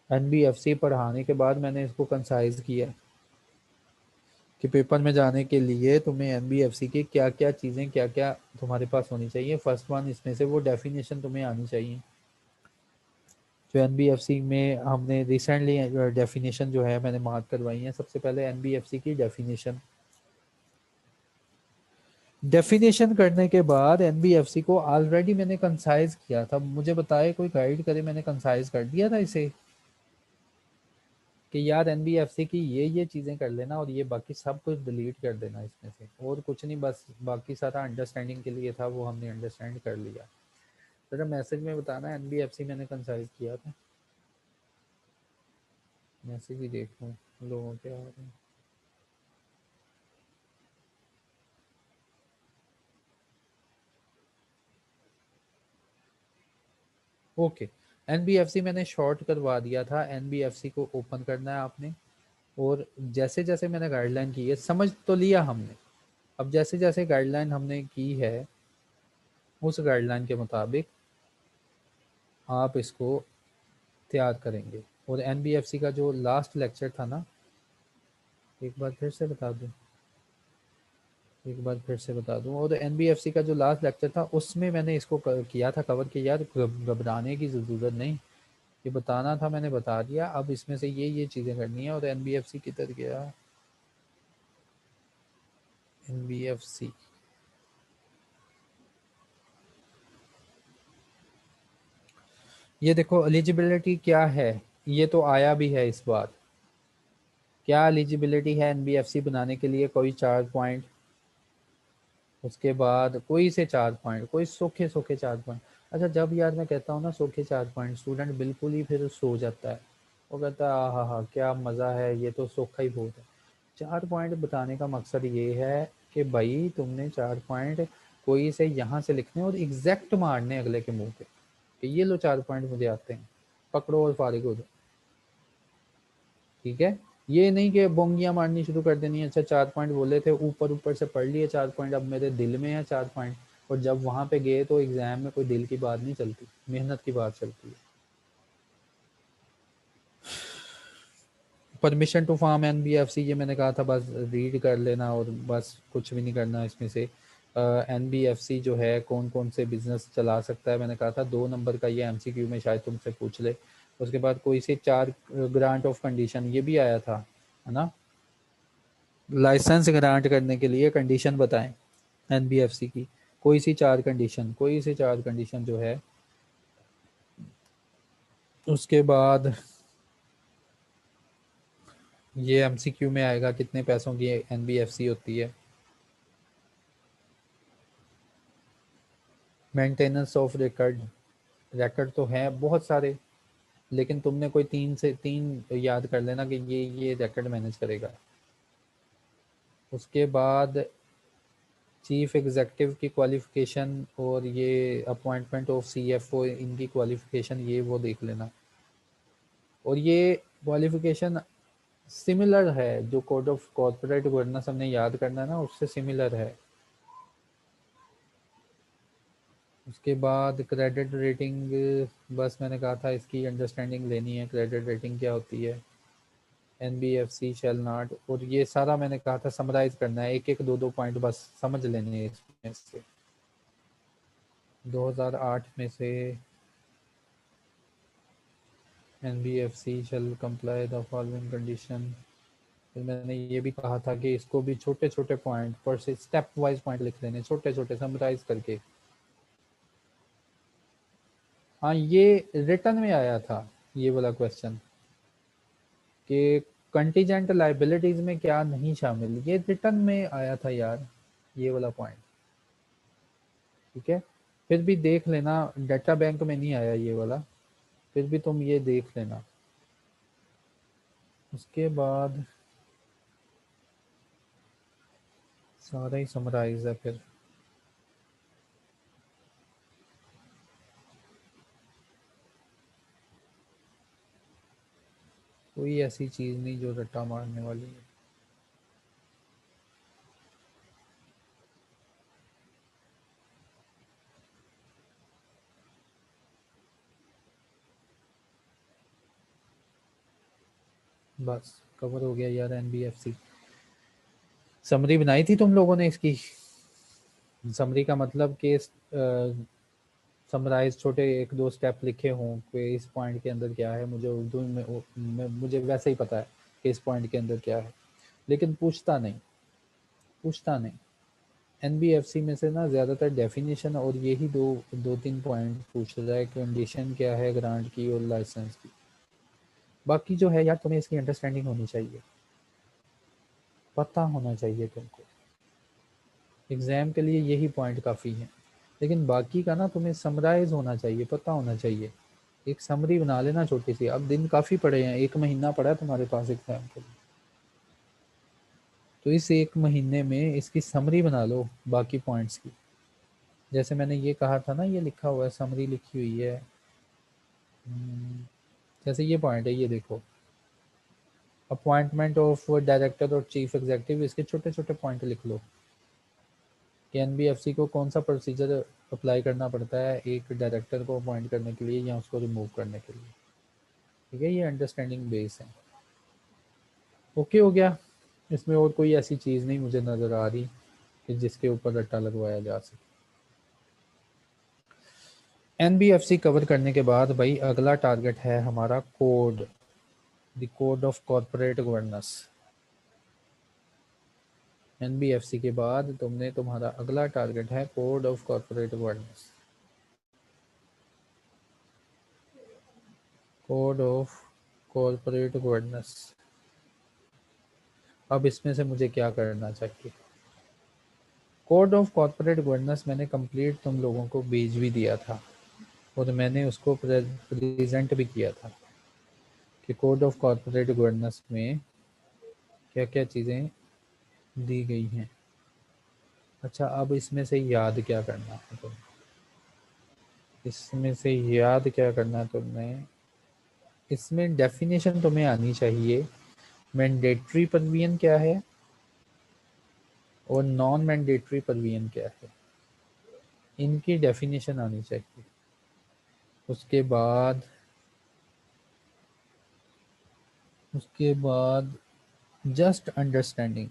NBFC पढ़ाने के बाद मैंने इसको कंसाइज किया कि पेपर में जाने के लिए तुम्हें NBFC की क्या क्या चीज़ें, क्या क्या तुम्हारे पास होनी चाहिए। फर्स्ट वन इसमें से वो डेफिनेशन तुम्हें आनी चाहिए, जो NBFC में हमने रिसेंटली डेफिनेशन जो है मैंने मार्क करवाई है। सबसे पहले NBFC की डेफिनेशन, डेफिनेशन करने के बाद NBFC को ऑलरेडी मैंने कंसाइज किया था। मुझे बताए कोई गाइड करे, मैंने कंसाइज कर दिया था इसे कि यार NBFC की ये चीज़ें कर लेना और ये बाकी सब कुछ डिलीट कर देना इसमें से, और कुछ नहीं, बस बाकी सारा अंडरस्टैंडिंग के लिए था, वो हमने अंडरस्टैंड कर लिया। जरा मैसेज में बताना NBFC मैंने कंसाइज किया था, मैसेज ही देख लूँ लोगों के आ रहे हैं। ओके, NBFC मैंने शॉर्ट करवा दिया था। NBFC को ओपन करना है आपने, और जैसे जैसे मैंने गाइडलाइन की है, समझ तो लिया हमने, अब जैसे जैसे गाइडलाइन हमने की है उस गाइडलाइन के मुताबिक आप इसको तैयार करेंगे। और NBFC का जो लास्ट लेक्चर था ना, एक बार फिर से बता दूं, एक बार फिर से बता दूं, और एनबीएफसी का जो लास्ट लेक्चर था उसमें मैंने इसको किया था कवर, कि यार घबराने की ज़रूरत नहीं, ये बताना था मैंने बता दिया, अब इसमें से ये चीज़ें करनी है। और एनबीएफसी किधर गया, एनबीएफसी, ये देखो एलिजिबिलिटी क्या है, ये तो आया भी है इस बार। क्या एलिजिबिलिटी है एनबीएफसी बनाने के लिए, कोई 4 पॉइंट, उसके बाद कोई से 4 पॉइंट, कोई सूखे सूखे 4 पॉइंट। अच्छा, जब यार मैं कहता हूँ ना सूखे 4 पॉइंट, स्टूडेंट बिल्कुल ही फिर सो जाता है, वो कहता है हाँ हाँ क्या मज़ा है, ये तो सूखा ही बहुत है। 4 पॉइंट बताने का मकसद ये है कि भाई तुमने 4 पॉइंट कोई से यहाँ से लिखने और एग्जैक्ट मारने अगले के मुंह पे, कि ये लो 4 पॉइंट मुझे आते हैं, पकड़ो और फारिग हो जाओ। ठीक है, ये नहीं कि बोंगियां मारनी शुरू कर देनी है, अच्छा 4 पॉइंट बोले थे, ऊपर ऊपर से पढ़ लिए 4 पॉइंट, अब मेरे दिल में है 4 पॉइंट, और जब वहां पे गए तो एग्जाम में कोई दिल की बात नहीं चलती, मेहनत की बात चलती है। परमिशन टू फार्म एनबीएफसी, ये मैंने कहा था बस रीड कर लेना, और बस कुछ भी नहीं करना इसमें से। एनबीएफसी जो है कौन कौन से बिजनेस चला सकता है, मैंने कहा था 2 नंबर का, ये एमसीक्यू में शायद तुमसे पूछ ले। उसके बाद कोई से 4 ग्रांट ऑफ कंडीशन, ये भी आया था, है ना, लाइसेंस ग्रांट करने के लिए कंडीशन बताएं एनबीएफसी की, कोई सी 4 कंडीशन, कोई सी 4 कंडीशन जो है। उसके बाद ये एमसीक्यू में आएगा कितने पैसों की एनबीएफसी होती है। मेंटेनेंस ऑफ रिकॉर्ड, रिकॉर्ड तो हैं बहुत सारे, लेकिन तुमने कोई 3 से 3 याद कर लेना कि ये रिकॉर्ड मैनेज करेगा। उसके बाद चीफ एग्जेक्टिव की क्वालिफिकेशन, और ये अपॉइंटमेंट ऑफ सीएफओ, इनकी क्वालिफिकेशन ये वो देख लेना। और ये क्वालिफिकेशन सिमिलर है, जो कोड ऑफ कॉर्पोरेट गवर्नेंस हमने याद करना है ना, उससे सिमिलर है। उसके बाद क्रेडिट रेटिंग, बस मैंने कहा था इसकी अंडरस्टैंडिंग लेनी है, क्रेडिट रेटिंग क्या होती है, एनबीएफसी शेल नॉट, और ये सारा मैंने कहा था समराइज करना है, एक एक दो दो पॉइंट बस समझ लेने हैं इसमें से। 2008 में से NBFC shall comply the following condition. फिर मैंने ये भी कहा था कि इसको भी छोटे छोटे पॉइंट पर से स्टेप वाइज पॉइंट लिख लेने, छोटे छोटे समराइज करके। हाँ, ये रिटर्न में आया था ये वाला क्वेश्चन, कि कंटीजेंट लाइबिलिटीज में क्या नहीं शामिल, ये रिटर्न में आया था यार, ये वाला पॉइंट। ठीक है, फिर भी देख लेना, डाटा बैंक में नहीं आया ये वाला, फिर भी तुम ये देख लेना। उसके बाद सारा ही समराइज है फिर, कोई ऐसी चीज नहीं जो रट्टा मारने वाली है। बस कवर हो गया यार एनबीएफसी। समरी बनाई थी तुम लोगों ने इसकी, समरी का मतलब कि समराइज छोटे एक दो स्टेप लिखे हों कि इस पॉइंट के अंदर क्या है, मुझे उर्दू में मुझे वैसे ही पता है कि इस पॉइंट के अंदर क्या है, लेकिन पूछता नहीं, पूछता नहीं। एनबीएफसी में से ना ज़्यादातर डेफिनेशन और यही दो दो तीन पॉइंट पूछ रहा है, कंडीशन क्या है ग्रांट की और लाइसेंस की। बाकी जो है यार तुम्हें इसकी अंडरस्टैंडिंग होनी चाहिए, पता होना चाहिए तुमको, एग्ज़ाम के लिए यही पॉइंट काफ़ी है। लेकिन बाकी का ना तुम्हें समराइज होना चाहिए, पता होना चाहिए, एक समरी बना लेना छोटी सी। अब दिन काफ़ी पड़े हैं, 1 महीना पड़ा है तुम्हारे पास एग्ज़ाम के लिए, तो इस 1 महीने में इसकी समरी बना लो बाकी पॉइंट्स की। जैसे मैंने ये कहा था ना, ये लिखा हुआ है, समरी लिखी हुई है। जैसे ये पॉइंट है, ये देखो, अपॉइंटमेंट ऑफ डायरेक्टर और चीफ एग्जीक्यूटिव, इसके छोटे छोटे पॉइंट लिख लो कि एनबीएफसी को कौन सा प्रोसीजर अप्लाई करना पड़ता है एक डायरेक्टर को अपॉइंट करने के लिए या उसको रिमूव करने के लिए। ठीक है, ये अंडरस्टैंडिंग बेस है। ओके हो गया, इसमें और कोई ऐसी चीज़ नहीं मुझे नज़र आ रही। कि जिसके ऊपर रट्टा लगवाया जा सके। एनबीएफसी कवर करने के बाद भाई अगला टारगेट है हमारा code, the code of corporate governance. NBFC के बाद तुम्हारा अगला टारगेट है code of corporate governance. Code of corporate governance. अब इसमें से मुझे क्या करना चाहिए? कोड ऑफ कॉर्पोरेट गवर्नेंस मैंने कंप्लीट तुम लोगों को भेज भी दिया था और मैंने उसको प्रेजेंट भी किया था कि कोड ऑफ कॉर्पोरेट गवर्नेंस में क्या क्या चीज़ें दी गई हैं। अच्छा, अब इसमें से याद क्या करना है तुम्हें? इसमें से याद क्या करना है तुम्हें? इसमें डेफिनेशन तुम्हें आनी चाहिए। मैंडेटरी परवीन क्या है और नॉन मैंडेटरी परवीन क्या है, इनकी डेफिनेशन आनी चाहिए। उसके बाद जस्ट अंडरस्टैंडिंग,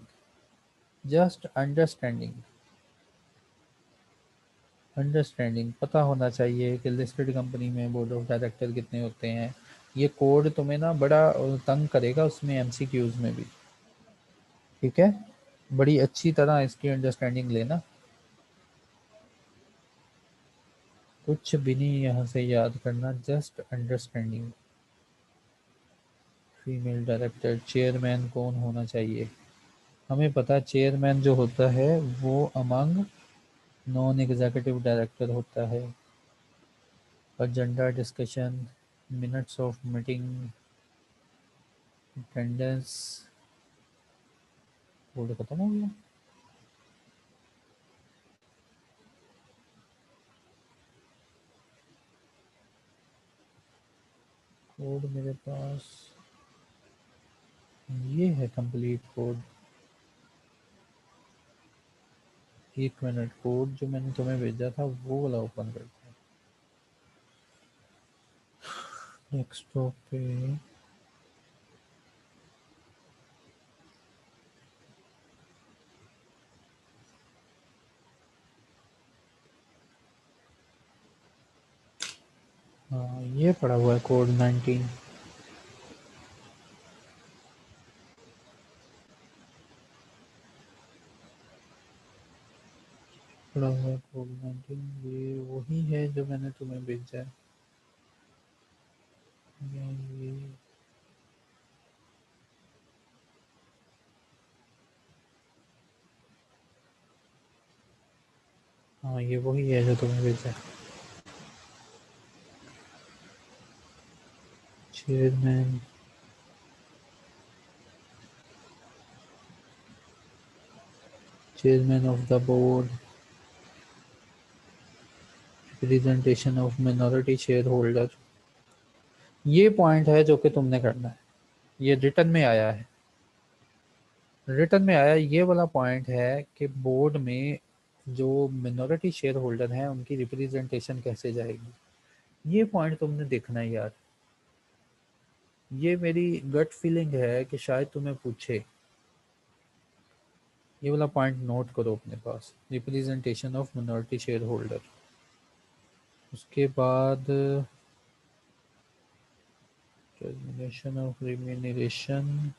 अंडरस्टैंडिंग पता होना चाहिए कि लिस्टेड कंपनी में बोर्ड ऑफ डायरेक्टर कितने होते हैं। ये कोड तुम्हें ना बड़ा तंग करेगा उसमें, एमसीक्यूज में भी। ठीक है, बड़ी अच्छी तरह इसकी अंडरस्टैंडिंग लेना। कुछ भी नहीं यहाँ से याद करना, just understanding. Female director, chairman कौन होना चाहिए? हमें पता है चेयरमैन जो होता है वो अमंग नॉन एग्जीक्यूटिव डायरेक्टर होता है। Agenda discussion, minutes of meeting, attendance. Code खत्म हो गया। कोड मेरे पास ये है, कंप्लीट कोड। 1 मिनट, कोड जो मैंने तुम्हें भेजा था वो वाला ओपन करते हैं डेस्कटॉप पे। हाँ, ये पड़ा हुआ है कोड 19। पड़ा हुआ है कोड 19, ये वही है जो मैंने तुम्हें भेजा है। ये हाँ, ये वही है जो तुम्हें भेजा है। Chairman, chairman of the board, representation of minority share holder. ये पॉइंट है जो कि तुमने करना है। ये रिटर्न में आया है, रिटर्न में आया ये वाला पॉइंट है कि बोर्ड में जो मिनॉरिटी शेयर होल्डर हैं उनकी रिप्रेजेंटेशन कैसे जाएगी। ये पॉइंट तुमने देखना है यार। ये मेरी गट फीलिंग है कि शायद तुम्हें पूछे। ये वाला पॉइंट नोट करो अपने पास, representation of minority shareholder. उसके बाद termination of remuneration,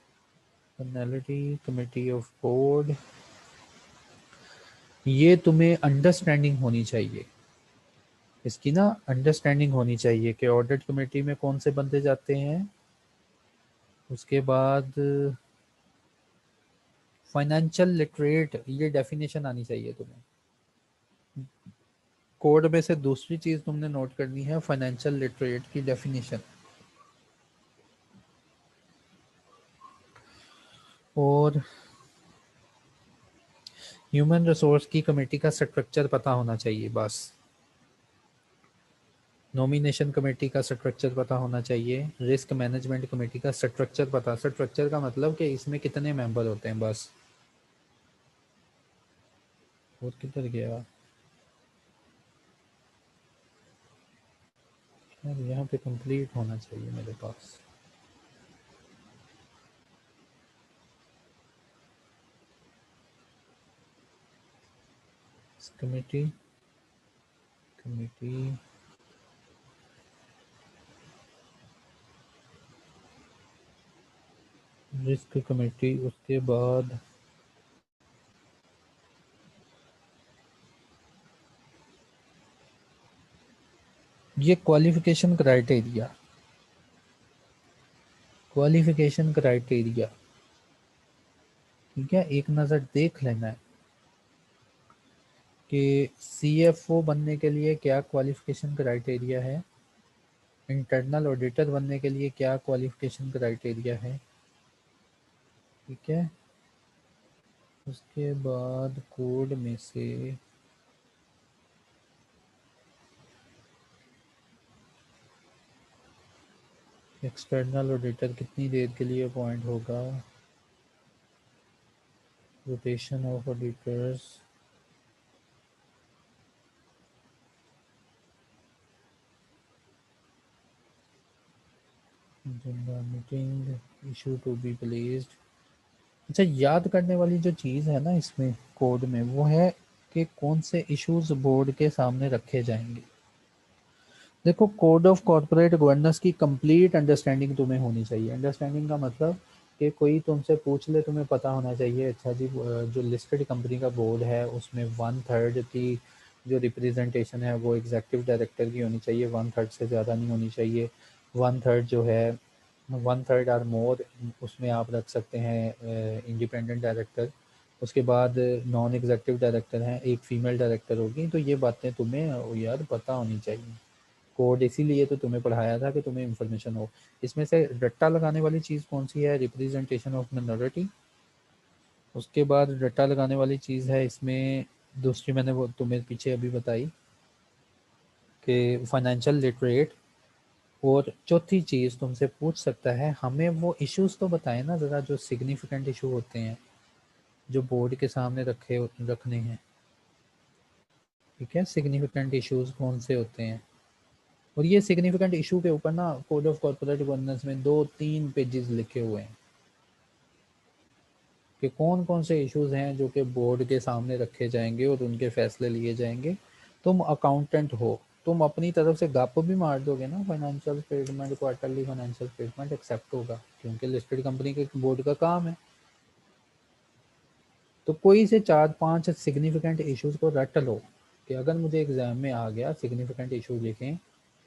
penalty, committee of board. ये तुम्हें अंडरस्टैंडिंग होनी चाहिए, इसकी ना अंडरस्टैंडिंग होनी चाहिए कि ऑडिट कमेटी में कौन से बंदे जाते हैं। उसके बाद फाइनेंशियल लिटरेट, ये डेफिनेशन आनी चाहिए तुम्हें। कोड में से दूसरी चीज तुमने नोट करनी है, फाइनेंशियल लिटरेट की डेफिनेशन। और ह्यूमन रिसोर्स की कमेटी का स्ट्रक्चर पता होना चाहिए बस। नॉमिनेशन कमेटी का स्ट्रक्चर पता होना चाहिए, रिस्क मैनेजमेंट कमेटी का स्ट्रक्चर पता, स्ट्रक्चर का मतलब कि इसमें कितने मेंबर होते हैं बस। और किधर गया यार, यहाँ पे कंप्लीट होना चाहिए मेरे पास। कमेटी कमेटी रिस्क कमेटी, उसके बाद ये क्वालिफिकेशन क्राइटेरिया, क्वालिफिकेशन क्राइटेरिया, ठीक है, एक नज़र देख लेना है कि सीएफओ बनने के लिए क्या क्वालिफिकेशन क्राइटेरिया है, इंटरनल ऑडिटर बनने के लिए क्या क्वालिफिकेशन क्राइटेरिया है, ठीक है। उसके बाद कोड में से एक्सटर्नल ऑडिटर कितनी देर के लिए अपॉइंट होगा, rotation of auditors, meeting, issue to be placed. अच्छा, याद करने वाली जो चीज़ है ना इसमें कोड में, वो है कि कौन से इश्यूज बोर्ड के सामने रखे जाएंगे। देखो, कोड ऑफ कॉर्पोरेट गवर्नेंस की कंप्लीट अंडरस्टैंडिंग तुम्हें होनी चाहिए। अंडरस्टैंडिंग का मतलब कि कोई तुमसे पूछ ले, तुम्हें पता होना चाहिए, अच्छा जी जो लिस्टेड कंपनी का बोर्ड है उसमें 1/3 की जो रिप्रेजेंटेशन है वो एग्जेक्टिव डायरेक्टर की होनी चाहिए, 1/3 से ज़्यादा नहीं होनी चाहिए। 1/3 जो है, 1/3 आर मोर, उसमें आप रख सकते हैं इंडिपेंडेंट डायरेक्टर। उसके बाद नॉन एग्जेक्टिव डायरेक्टर हैं, एक फीमेल डायरेक्टर होगी। तो ये बातें तुम्हें यार पता होनी चाहिए। कोड इसीलिए तो तुम्हें पढ़ाया था कि तुम्हें इंफॉर्मेशन हो। इसमें से रट्टा लगाने वाली चीज़ कौन सी है, रिप्रेजेंटेशन ऑफ मिनोरिटी। उसके बाद रट्टा लगाने वाली चीज़ है इसमें, दूसरी मैंने वो तुम्हें पीछे अभी बताई कि फाइनेंशियल लिटरेट। और चौथी चीज़ तुमसे पूछ सकता है, हमें वो इश्यूज तो बताए ना ज़रा, जो सिग्निफिकेंट इशू होते हैं जो बोर्ड के सामने रखने हैं, ठीक है। सिग्निफिकेंट इश्यूज कौन से होते हैं, और ये सिग्निफिकेंट इशू के ऊपर ना कोड ऑफ कॉर्पोरेट गवर्नेंस में 2-3 पेजेस लिखे हुए हैं कि कौन कौन से इश्यूज हैं जो कि बोर्ड के सामने रखे जाएंगे और उनके फैसले लिए जाएंगे। तुम अकाउंटेंट हो, तुम अपनी तरफ से गप भी मार दोगे ना, financial statement, quarterly financial statement accept होगा, क्योंकि लिस्टेड कंपनी के बोर्ड का काम है। तो कोई से 4-5 सिग्निफिकेंट इश्यूज को रट लो कि अगर मुझे एग्जाम में आ गया सिग्निफिकेंट इशू लिखें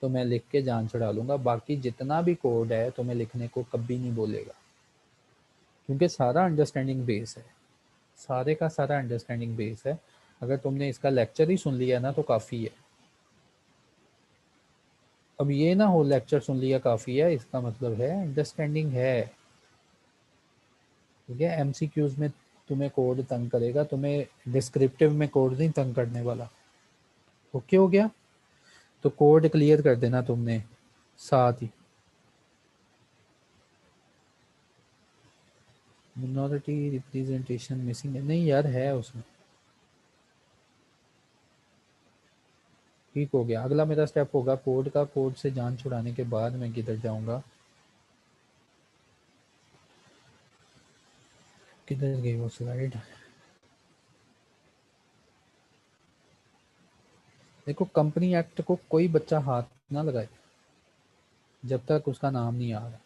तो मैं लिख के जान छुड़ा लूंगा। बाकी जितना भी कोड है तुम्हें लिखने को कभी नहीं बोलेगा, क्योंकि सारा अंडरस्टैंडिंग बेस है, सारे का सारा अंडरस्टैंडिंग बेस है। अगर तुमने इसका लेक्चर ही सुन लिया ना तो काफ़ी है। अब ये ना हो लेक्चर सुन लिया काफ़ी है, इसका मतलब है अंडरस्टैंडिंग है, ठीक है। एमसीक्यूज में तुम्हें कोड तंग करेगा, तुम्हें डिस्क्रिप्टिव में कोड नहीं तंग करने वाला। ओके हो गया, तो कोड क्लियर कर देना तुमने साथ ही। मिनोरिटी रिप्रेजेंटेशन मिसिंग है, नहीं यार है उसमें, ठीक हो गया। अगला मेरा स्टेप होगा कोड का, कोड से जान छुड़ाने के बाद मैं किधर जाऊंगा, किधर गई वो स्लाइड। देखो, कंपनी एक्ट को कोई बच्चा हाथ ना लगाए जब तक उसका नाम नहीं आ रहा।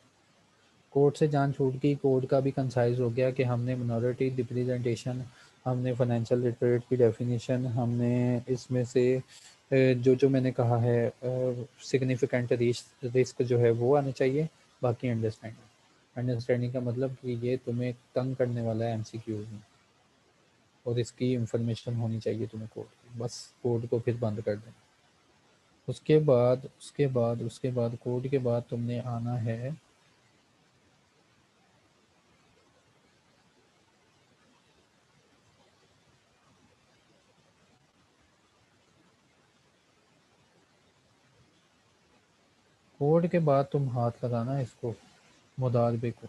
कोर्ट से जान छूट गई, कोर्ट का भी कंसाइज हो गया कि हमने मिनोरिटी रिप्रेजेंटेशन, हमने फाइनेंशियल लिटरेट की डेफिनेशन, हमने इसमें से जो जो मैंने कहा है सिग्निफिकेंट रिस्क जो है वो आने चाहिए। बाकी अंडरस्टैंडिंग, अंडरस्टैंडिंग का मतलब कि ये तुम्हें तंग करने वाला है एमसीक्यूज में, और इसकी इंफॉर्मेशन होनी चाहिए तुम्हें कोड की, बस कोड को फिर बंद कर दें। उसके बाद कोड के बाद तुमने आना है कोड के बाद तुम हाथ लगाना इसको, मुदारबे को,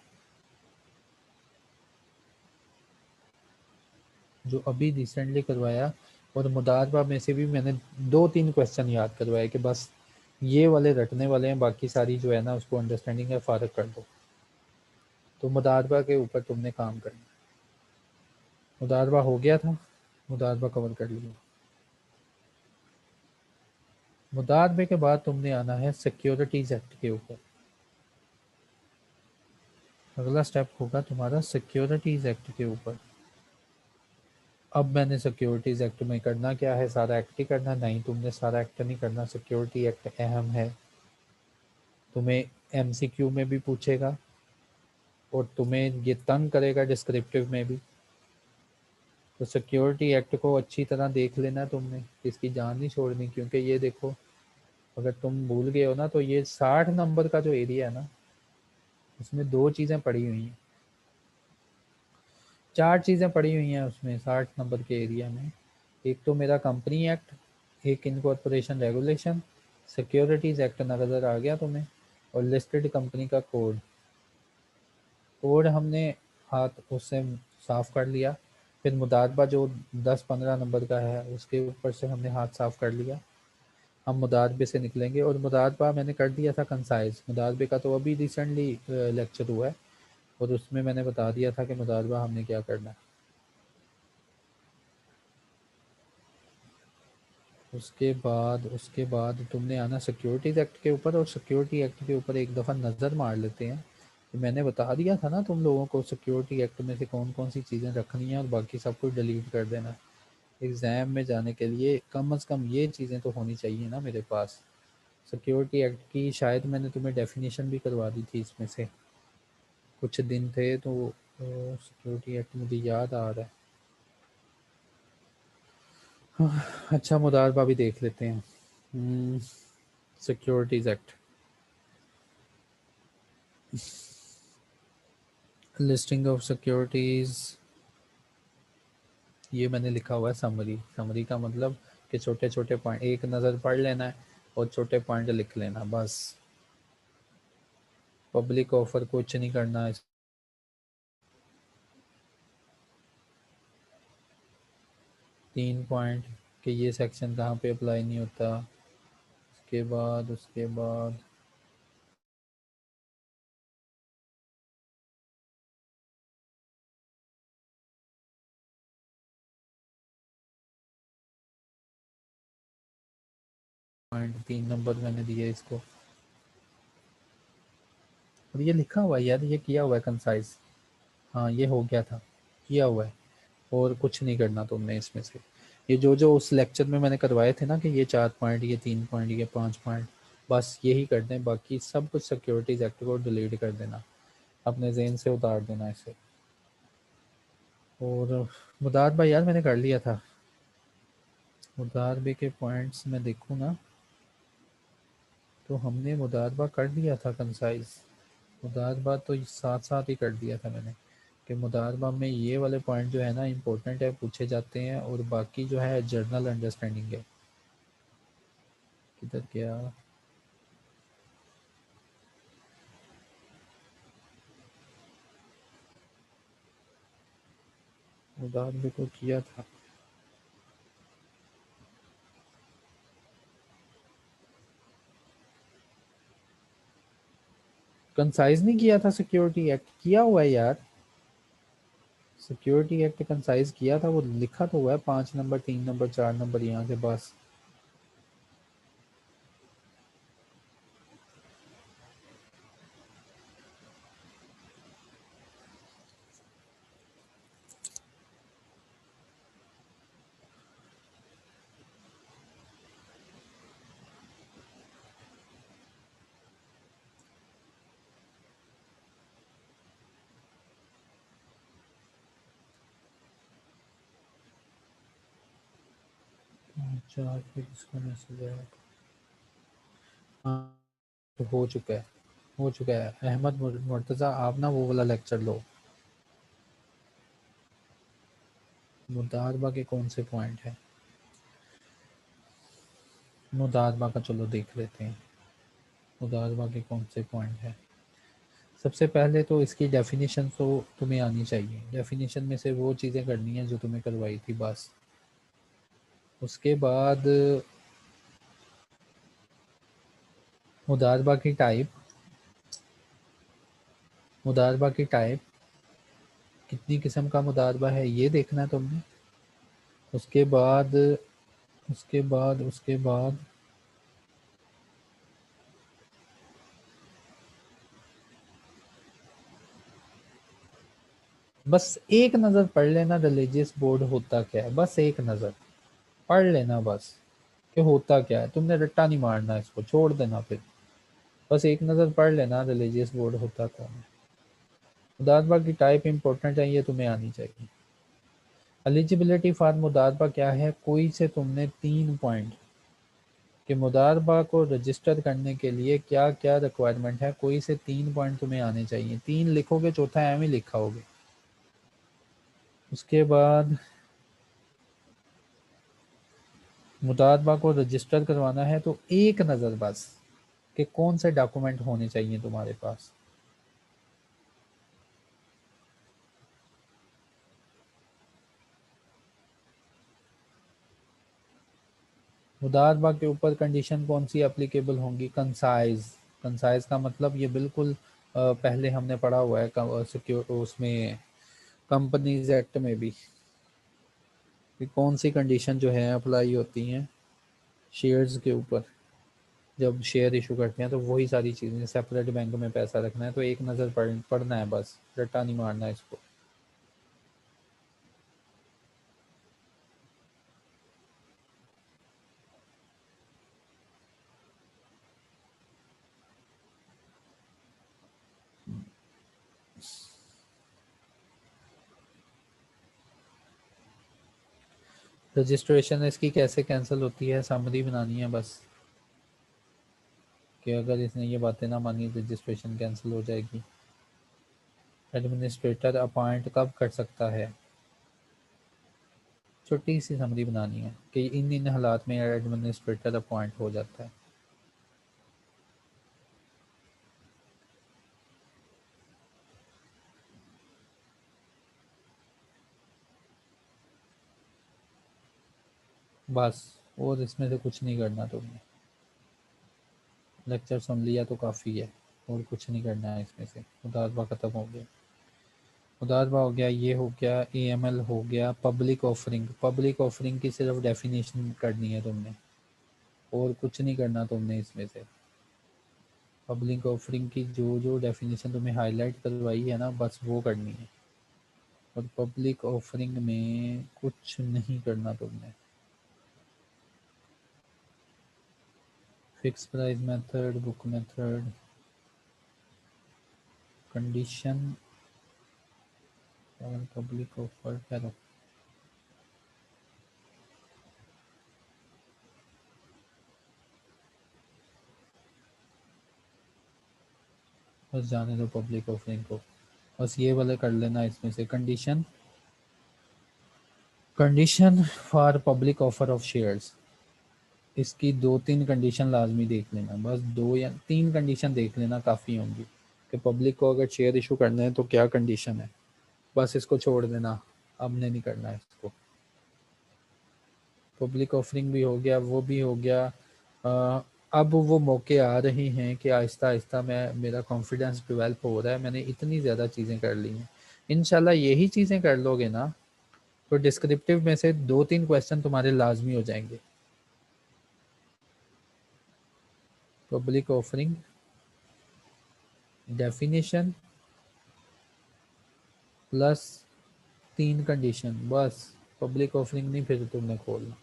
जो अभी रिसेंटली करवाया। और मुदारबा में से भी मैंने 2-3 क्वेश्चन याद करवाए कि बस ये वाले रटने वाले हैं, बाकी सारी जो है ना उसको अंडरस्टैंडिंग है फारग कर दो। तो मुदारबा के ऊपर तुमने काम करना। मुदारबा हो गया था, मुदारबा कवर कर लिया। मुदारबे के बाद तुमने आना है सिक्योरिटीज एक्ट के ऊपर। अगला स्टेप होगा तुम्हारा सिक्योरिटीज एक्ट के ऊपर। अब मैंने सिक्योरिटीज एक्ट में करना क्या है, सारा एक्ट ही करना? नहीं, तुमने सारा एक्ट नहीं करना। सिक्योरिटी एक्ट अहम है, तुम्हें एमसीक्यू में भी पूछेगा और तुम्हें ये तंग करेगा डिस्क्रिप्टिव में भी। तो सिक्योरिटी एक्ट को अच्छी तरह देख लेना तुमने, इसकी जान नहीं छोड़नी, क्योंकि ये देखो अगर तुम भूल गए हो ना तो ये 60 नंबर का जो एरिया है ना, उसमें दो चीज़ें पड़ी हुई हैं, चार चीज़ें पड़ी हुई हैं उसमें 60 नंबर के एरिया में। एक तो मेरा कंपनी एक्ट, एक इनकॉर्पोरेशन रेगुलेशन, सिक्योरिटीज़ एक्ट नज़र आ गया तुम्हें, और लिस्टेड कंपनी का कोड। कोड हमने हाथ उससे साफ़ कर लिया। फिर मुदारबा जो 10-15 नंबर का है उसके ऊपर से हमने हाथ साफ़ कर लिया। हम मुदारबे से निकलेंगे, और मुदारबा मैंने कर दिया था कंसाइज। मुदारबे का तो अभी रिसेंटली लेक्चर हुआ है और उसमें मैंने बता दिया था कि मुदारबा हमने क्या करना है। उसके बाद तुमने आना सिक्योरिटीज़ एक्ट के ऊपर, और सिक्योरिटी एक्ट के ऊपर एक दफ़ा नज़र मार लेते हैं। तो मैंने बता दिया था ना तुम लोगों को सिक्योरिटी एक्ट में से कौन कौन सी चीज़ें रखनी है और बाकी सब कुछ डिलीट कर देना। एग्ज़ाम में जाने के लिए कम से कम ये चीज़ें तो होनी चाहिए ना मेरे पास। सिक्योरिटी एक्ट की शायद मैंने तुम्हें डेफिनेशन भी करवा दी थी इसमें से, कुछ दिन थे तो सिक्योरिटी एक्ट मुझे याद आ रहा है। हाँ, अच्छा मुदारबा भी देख लेते हैं। Securities act, listing of securities, ये मैंने लिखा हुआ है समरी। समरी का मतलब कि छोटे छोटे पॉइंट एक नज़र पढ़ लेना है और छोटे पॉइंट लिख लेना बस। पब्लिक ऑफर कुछ नहीं करना है। 3 पॉइंट कि ये सेक्शन कहाँ पे अप्लाई नहीं होता। उसके बाद पॉइंट 3 नंबर मैंने दिया इसको, और ये लिखा हुआ है यार, ये किया हुआ है कंसाइज। हाँ ये हो गया था, किया हुआ है। और कुछ नहीं करना तुमने इसमें से। ये जो जो उस लेक्चर में मैंने करवाए थे ना कि ये 4 पॉइंट, ये 3 पॉइंट, ये 5 पॉइंट, बस यही कर दें। बाकी सब कुछ सिक्योरिटीज एक्ट को डिलीट कर देना, अपने जहन से उतार देना इसे। और मुदारबा यार मैंने कर लिया था। मुदारबे के पॉइंट्स में देखूँ ना तो हमने मुदारबा कर लिया था कंसाइज। मुदारबा तो साथ साथ ही कर दिया था मैंने कि मुदारबा में ये वाले पॉइंट जो है ना इम्पोर्टेंट है, पूछे जाते हैं, और बाकी जो है जर्नल अंडरस्टैंडिंग है। किधर गया? मुदारबे को किया था। कंसाइज नहीं किया था, सिक्योरिटी एक्ट किया हुआ है यार। सिक्योरिटी एक्ट कंसाइज किया था, वो लिखा तो हुआ है 5 नंबर, 3 नंबर, 4 नंबर यहाँ से बस। अच्छा फिर इसका मैसेज है। हाँ तो हो चुका है, हो चुका है। अहमद मुर्तज़ा आप ना वो वाला लेक्चर लो। मुदारबा के कौन से पॉइंट है? मुदारबा का चलो देख लेते हैं, मुदारबा के कौन से पॉइंट है। सबसे पहले तो इसकी डेफिनेशन तो तुम्हें आनी चाहिए। डेफिनेशन में से वो चीज़ें करनी है जो तुम्हें करवाई थी बस। उसके बाद मुदारबा की टाइप, मुदारबा की टाइप कितनी किस्म का मुदारबा है ये देखना है तुमने। उसके बाद उसके बाद बस एक नज़र पढ़ लेना रिलीजियस बोर्ड होता क्या है, बस एक नज़र पढ़ लेना बस कि होता क्या है। तुमने रट्टा नहीं मारना, इसको छोड़ देना फिर। बस एक नज़र पढ़ लेना रिलीजियस बोर्ड होता कौन है। मुदारबा की टाइप इंपॉर्टेंट है, ये तुम्हें आनी चाहिए। एलिजिबिलिटी फॉर मुदारबा क्या है, कोई से तुमने 3 पॉइंट कि मुदारबा को रजिस्टर करने के लिए क्या क्या रिक्वायरमेंट है, कोई से 3 पॉइंट तुम्हें आने चाहिए। 3 लिखोगे, चौथा एम ही लिखाओगे। उसके बाद मुदारबा को रजिस्टर करवाना है तो एक नज़र बस कि कौन से डॉक्यूमेंट होने चाहिए तुम्हारे पास। मुदारबा के ऊपर कंडीशन कौन सी एप्लीकेबल होंगी, कंसाइज। कंसाइज का मतलब ये बिल्कुल पहले हमने पढ़ा हुआ है सिक्योर उसमें कंपनीज एक्ट में भी कि कौन सी कंडीशन जो है अप्लाई होती हैं शेयर्स के ऊपर। जब शेयर इशू करते हैं तो वही सारी चीज़ें, सेपरेट बैंक में पैसा रखना है तो एक नज़र पढ़ना है बस, रट्टा नहीं मारना है इसको। रजिस्ट्रेशन इसकी कैसे कैंसिल होती है, समरी बनानी है बस कि अगर इसने ये बातें ना मानी रजिस्ट्रेशन कैंसिल हो जाएगी। एडमिनिस्ट्रेटर अपॉइंट कब कर सकता है, छोटी सी समरी बनानी है कि इन इन हालात में एडमिनिस्ट्रेटर अपॉइंट हो जाता है। बस, और इसमें से कुछ नहीं करना तुमने, लेक्चर सुन लिया तो काफ़ी है, और कुछ नहीं करना है इसमें से। मुदारबा ख़त्म हो गया, मुदारबा हो गया, ये हो गया, एएमएल हो गया। पब्लिक ऑफरिंग, पब्लिक ऑफरिंग की सिर्फ डेफिनेशन करनी है तुमने, और कुछ नहीं करना तुमने इसमें से। पब्लिक ऑफरिंग की जो जो डेफिनेशन तुम्हें हाईलाइट करवाई है ना, बस वो करनी है। और पब्लिक ऑफरिंग में कुछ नहीं करना तुमने। Fix price method, book method, condition और पब्लिक ऑफर करो। बस जाने दो पब्लिक ऑफरिंग को, बस ये वाले कर लेना इसमें से। Condition, condition for public offer of shares, इसकी 2-3 कंडीशन लाजमी देख लेना, बस 2 या 3 कंडीशन देख लेना काफ़ी होंगी कि पब्लिक को अगर शेयर इशू करना है तो क्या कंडीशन है। बस इसको छोड़ देना, अब नहीं करना है इसको। पब्लिक ऑफरिंग भी हो गया, वो भी हो गया। अब वो मौके आ रहे हैं कि आहिस्ता आहिस्ता मैं, मेरा कॉन्फिडेंस डेवलप हो रहा है, मैंने इतनी ज़्यादा चीज़ें कर ली हैं। इंशाल्लाह यही चीज़ें कर लोगे ना तो डिस्क्रिप्टिव में से 2-3 क्वेश्चन तुम्हारे लाजमी हो जाएंगे। Public offering, definition plus 3 condition, बस। पब्लिक ऑफरिंग नहीं फिर तुमने खोलना,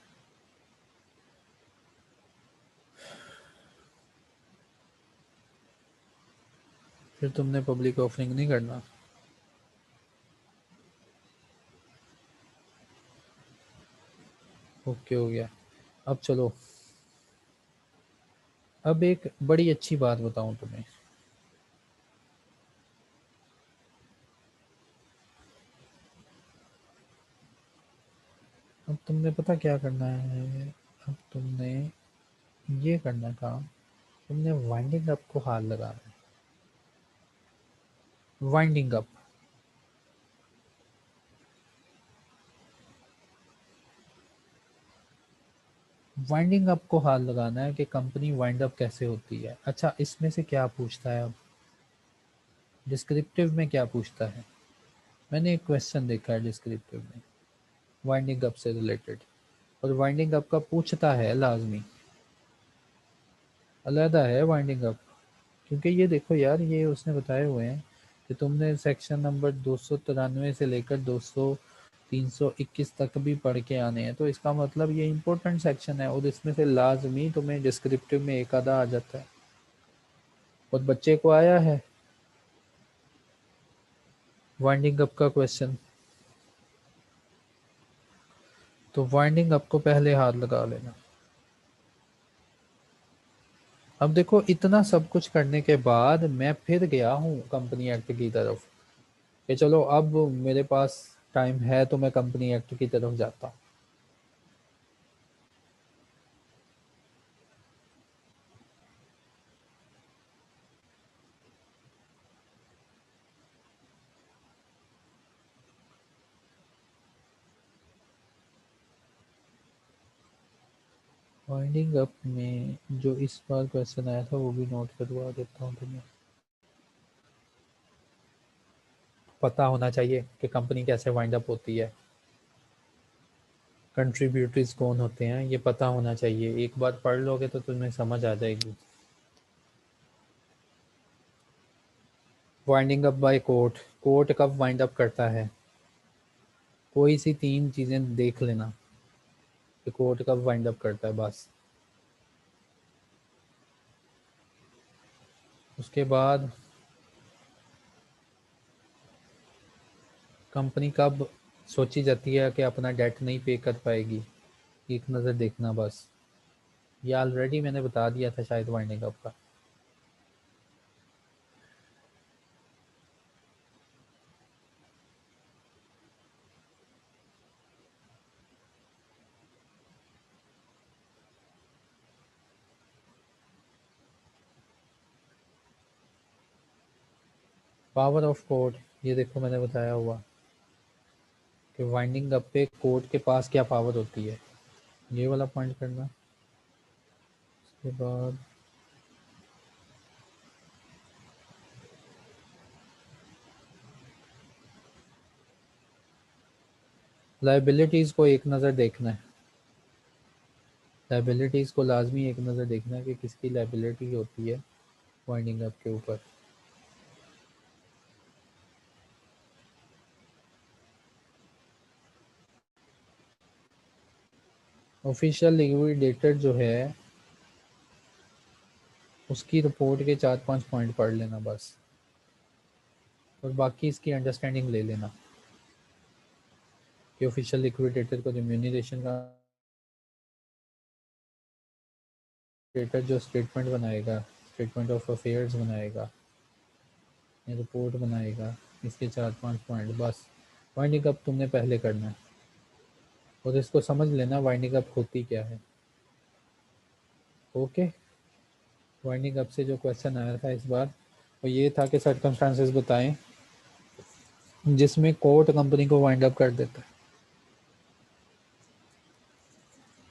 फिर तुमने पब्लिक ऑफरिंग नहीं करना। ओके हो गया। अब चलो, अब एक बड़ी अच्छी बात बताऊं तुम्हें। अब तुमने पता क्या करना है, अब तुमने ये करना काम, तुमने वाइंडिंग अप को हाथ लगाना है। वाइंडिंग अप, वाइंडिंग अप को हाथ लगाना है कि कंपनी वाइंड अप कैसे होती है। अच्छा, इसमें से क्या पूछता है अब, डिस्क्रिप्टिव में क्या पूछता है। मैंने एक क्वेश्चन देखा है डिस्क्रिप्टिव में वाइंडिंग अप से रिलेटेड, और वाइंडिंग अप का पूछता है लाजमी, अलहदा है वाइंडिंग अप। क्योंकि ये देखो यार, ये उसने बताए हुए हैं कि तुमने सेक्शन नंबर 293 से लेकर 321 तक भी पढ़ के आने हैं, तो इसका मतलब ये इम्पोर्टेंट सेक्शन है और इसमें से लाजमी तुम्हें डिस्क्रिप्टिव में एक आधा आ जाता है। और बच्चे को आया है वाइंडिंग अप का क्वेश्चन, तो वाइंडिंग अप को पहले हाथ लगा लेना। अब देखो इतना सब कुछ करने के बाद मैं फिर गया हूँ कंपनी एक्ट की तरफ कि चलो अब मेरे पास टाइम है तो मैं कंपनी एक्ट की तरफ जाता हूँ। वाइंडिंग अप में जो इस बार क्वेश्चन आया था वो भी नोट करवा देता हूँ तुम्हें। पता होना चाहिए कि कंपनी कैसे वाइंड अप होती है, कंट्रीब्यूटर्स कौन होते हैं, ये पता होना चाहिए। एक बार पढ़ लोगे तो तुम्हें समझ आ जाएगी। Winding up by court, court कब वाइंड अप करता है, कोई सी 3 चीज़ें देख लेना कि कोर्ट कब वाइंड अप करता है बस। उसके बाद कंपनी कब सोची जाती है कि अपना डेट नहीं पे कर पाएगी, एक नज़र देखना बस। ये ऑलरेडी मैंने बता दिया था शायद वाइंडिंग अप का। पावर ऑफ कोर्ट, ये देखो मैंने बताया हुआ कि वाइंडिंग अप पे कोर्ट के पास क्या पावर होती है, ये वाला पॉइंट करना। उसके बाद लाइबिलिटीज़ को एक नज़र देखना है, लाइबिलिटीज़ को लाजमी एक नज़र देखना है कि किसकी लाइबिलिटी होती है वाइंडिंग अप के ऊपर। ऑफिशियल लिक्विडेटर जो है उसकी रिपोर्ट के 4-5 पॉइंट पढ़ लेना बस, और बाकी इसकी अंडरस्टैंडिंग ले लेना कि ऑफिशियल लिक्विडेटर को रिम्यूनरेशन का डेटर जो स्टेटमेंट बनाएगा, स्टेटमेंट ऑफ अफेयर्स बनाएगा, रिपोर्ट बनाएगा, इसके 4-5 पॉइंट बस। वाइंडिंग अप तुमने पहले करना है और इसको समझ लेना वाइंडिंग अप होती क्या है। ओके, वाइंडिंग अप से जो क्वेश्चन आया था इस बार वो ये था कि सर्कमस्टांसेस बताएं जिसमें कोर्ट कंपनी को वाइंड अप कर देता है।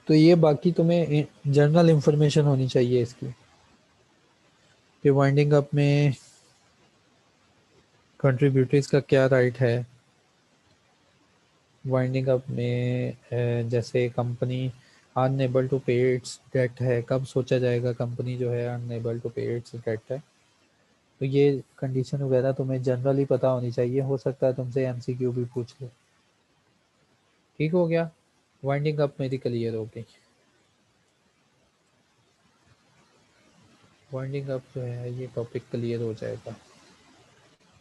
तो ये बाकी तुम्हें जनरल इंफॉर्मेशन होनी चाहिए इसकी कि वाइंडिंग अप में कंट्रीब्यूटर्स का क्या राइट है, वाइंडिंग अप में जैसे कंपनी अनएबल टू पे इट्स डेट है, कब सोचा जाएगा कंपनी जो है अनएबल टू पे इट्स डेट है। तो ये कंडीशन वगैरह तुम्हें जनरली पता होनी चाहिए, हो सकता है तुमसे एमसीक्यू भी पूछ ले। ठीक हो गया, वाइंडिंग अप मेरी क्लियर हो गई। वाइंडिंग अप जो है ये टॉपिक क्लियर हो जाएगा।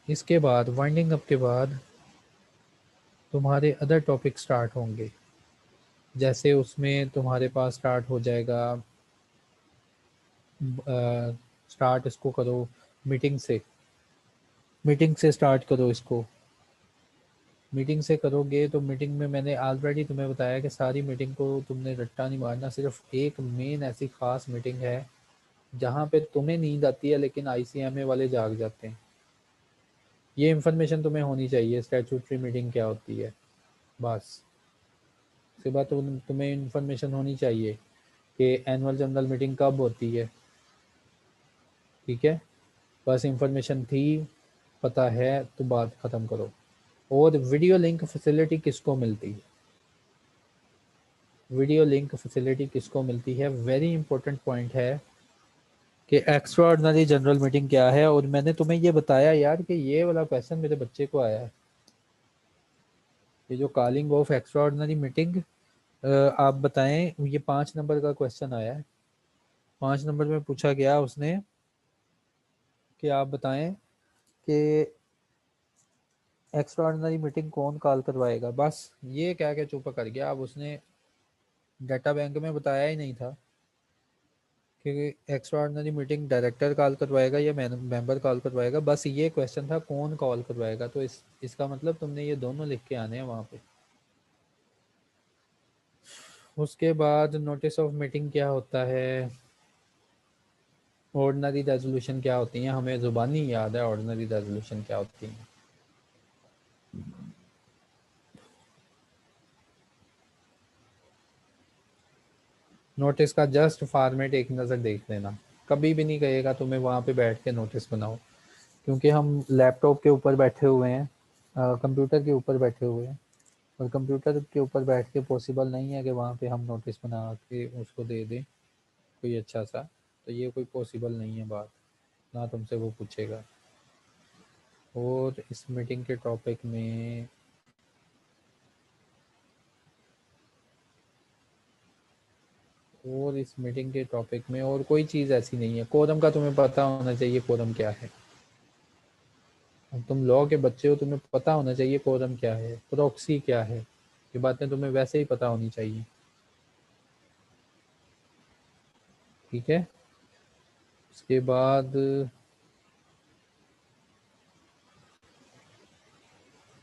इसके बाद वाइंडिंग अप के बाद तुम्हारे अदर टॉपिक स्टार्ट होंगे, जैसे उसमें तुम्हारे पास स्टार्ट हो जाएगा, स्टार्ट इसको करो मीटिंग से, मीटिंग से स्टार्ट करो इसको। मीटिंग से करोगे तो मीटिंग में मैंने ऑलरेडी तुम्हें बताया कि सारी मीटिंग को तुमने रट्टा नहीं मारना, सिर्फ एक मेन ऐसी खास मीटिंग है जहाँ पे तुम्हें नींद आती है लेकिन आईसीएमए वाले जाग जाते हैं। ये इन्फॉर्मेशन तुम्हें होनी चाहिए स्टैट्यूटरी मीटिंग क्या होती है बस। उसके बाद तुम्हें इन्फॉर्मेशन होनी चाहिए कि एनुअल जनरल मीटिंग कब होती है। ठीक है, बस इंफॉर्मेशन थी, पता है तो बात ख़त्म करो। और वीडियो लिंक फैसिलिटी किसको मिलती है, वीडियो लिंक फैसिलिटी किसको मिलती है, वेरी इंपॉर्टेंट पॉइंट है कि एक्स्ट्रा ऑर्डिनरी जनरल मीटिंग क्या है। और मैंने तुम्हें ये बताया यार कि ये वाला क्वेश्चन मेरे बच्चे को आया है, ये जो calling of extra ordinary meeting, आप बताएं, ये 5 नंबर का क्वेश्चन आया है। 5 नंबर में पूछा गया उसने कि आप बताएं कि एक्स्ट्रा ऑर्डिनरी मीटिंग कौन कॉल करवाएगा। बस ये कह के चुप कर गया। अब उसने डाटा बैंक में बताया ही नहीं था कि extra ordinary meeting director call करवाएगा या मेंबर कॉल करवाएगा। बस ये क्वेश्चन था कौन कॉल करवाएगा। तो इसका मतलब तुमने ये दोनों लिख के आने हैं वहाँ पे। उसके बाद नोटिस ऑफ मीटिंग क्या होता है, ऑर्डिनरी रेजोल्यूशन क्या होती हैं, हमें ज़ुबानी याद है ऑर्डिनरी रेजोल्यूशन क्या होती हैं। नोटिस का जस्ट फॉर्मेट एक नज़र देख लेना, कभी भी नहीं कहेगा तुम्हें वहाँ पे बैठ के नोटिस बनाओ, क्योंकि हम लैपटॉप के ऊपर बैठे हुए हैं, कंप्यूटर के ऊपर बैठे हुए हैं, और कंप्यूटर के ऊपर बैठ के पॉसिबल नहीं है कि वहाँ पे हम नोटिस बना के उसको दे दें कोई अच्छा सा। तो ये कोई पॉसिबल नहीं है बात, ना तुमसे वो पूछेगा। और इस मीटिंग के टॉपिक में और इस मीटिंग के टॉपिक में और कोई चीज़ ऐसी नहीं है। कोरम का तुम्हें पता होना चाहिए कोरम क्या है। अब तुम लॉ के बच्चे हो, तुम्हें पता होना चाहिए कोरम क्या है, प्रॉक्सी क्या है, ये बातें तुम्हें वैसे ही पता होनी चाहिए। ठीक है। उसके बाद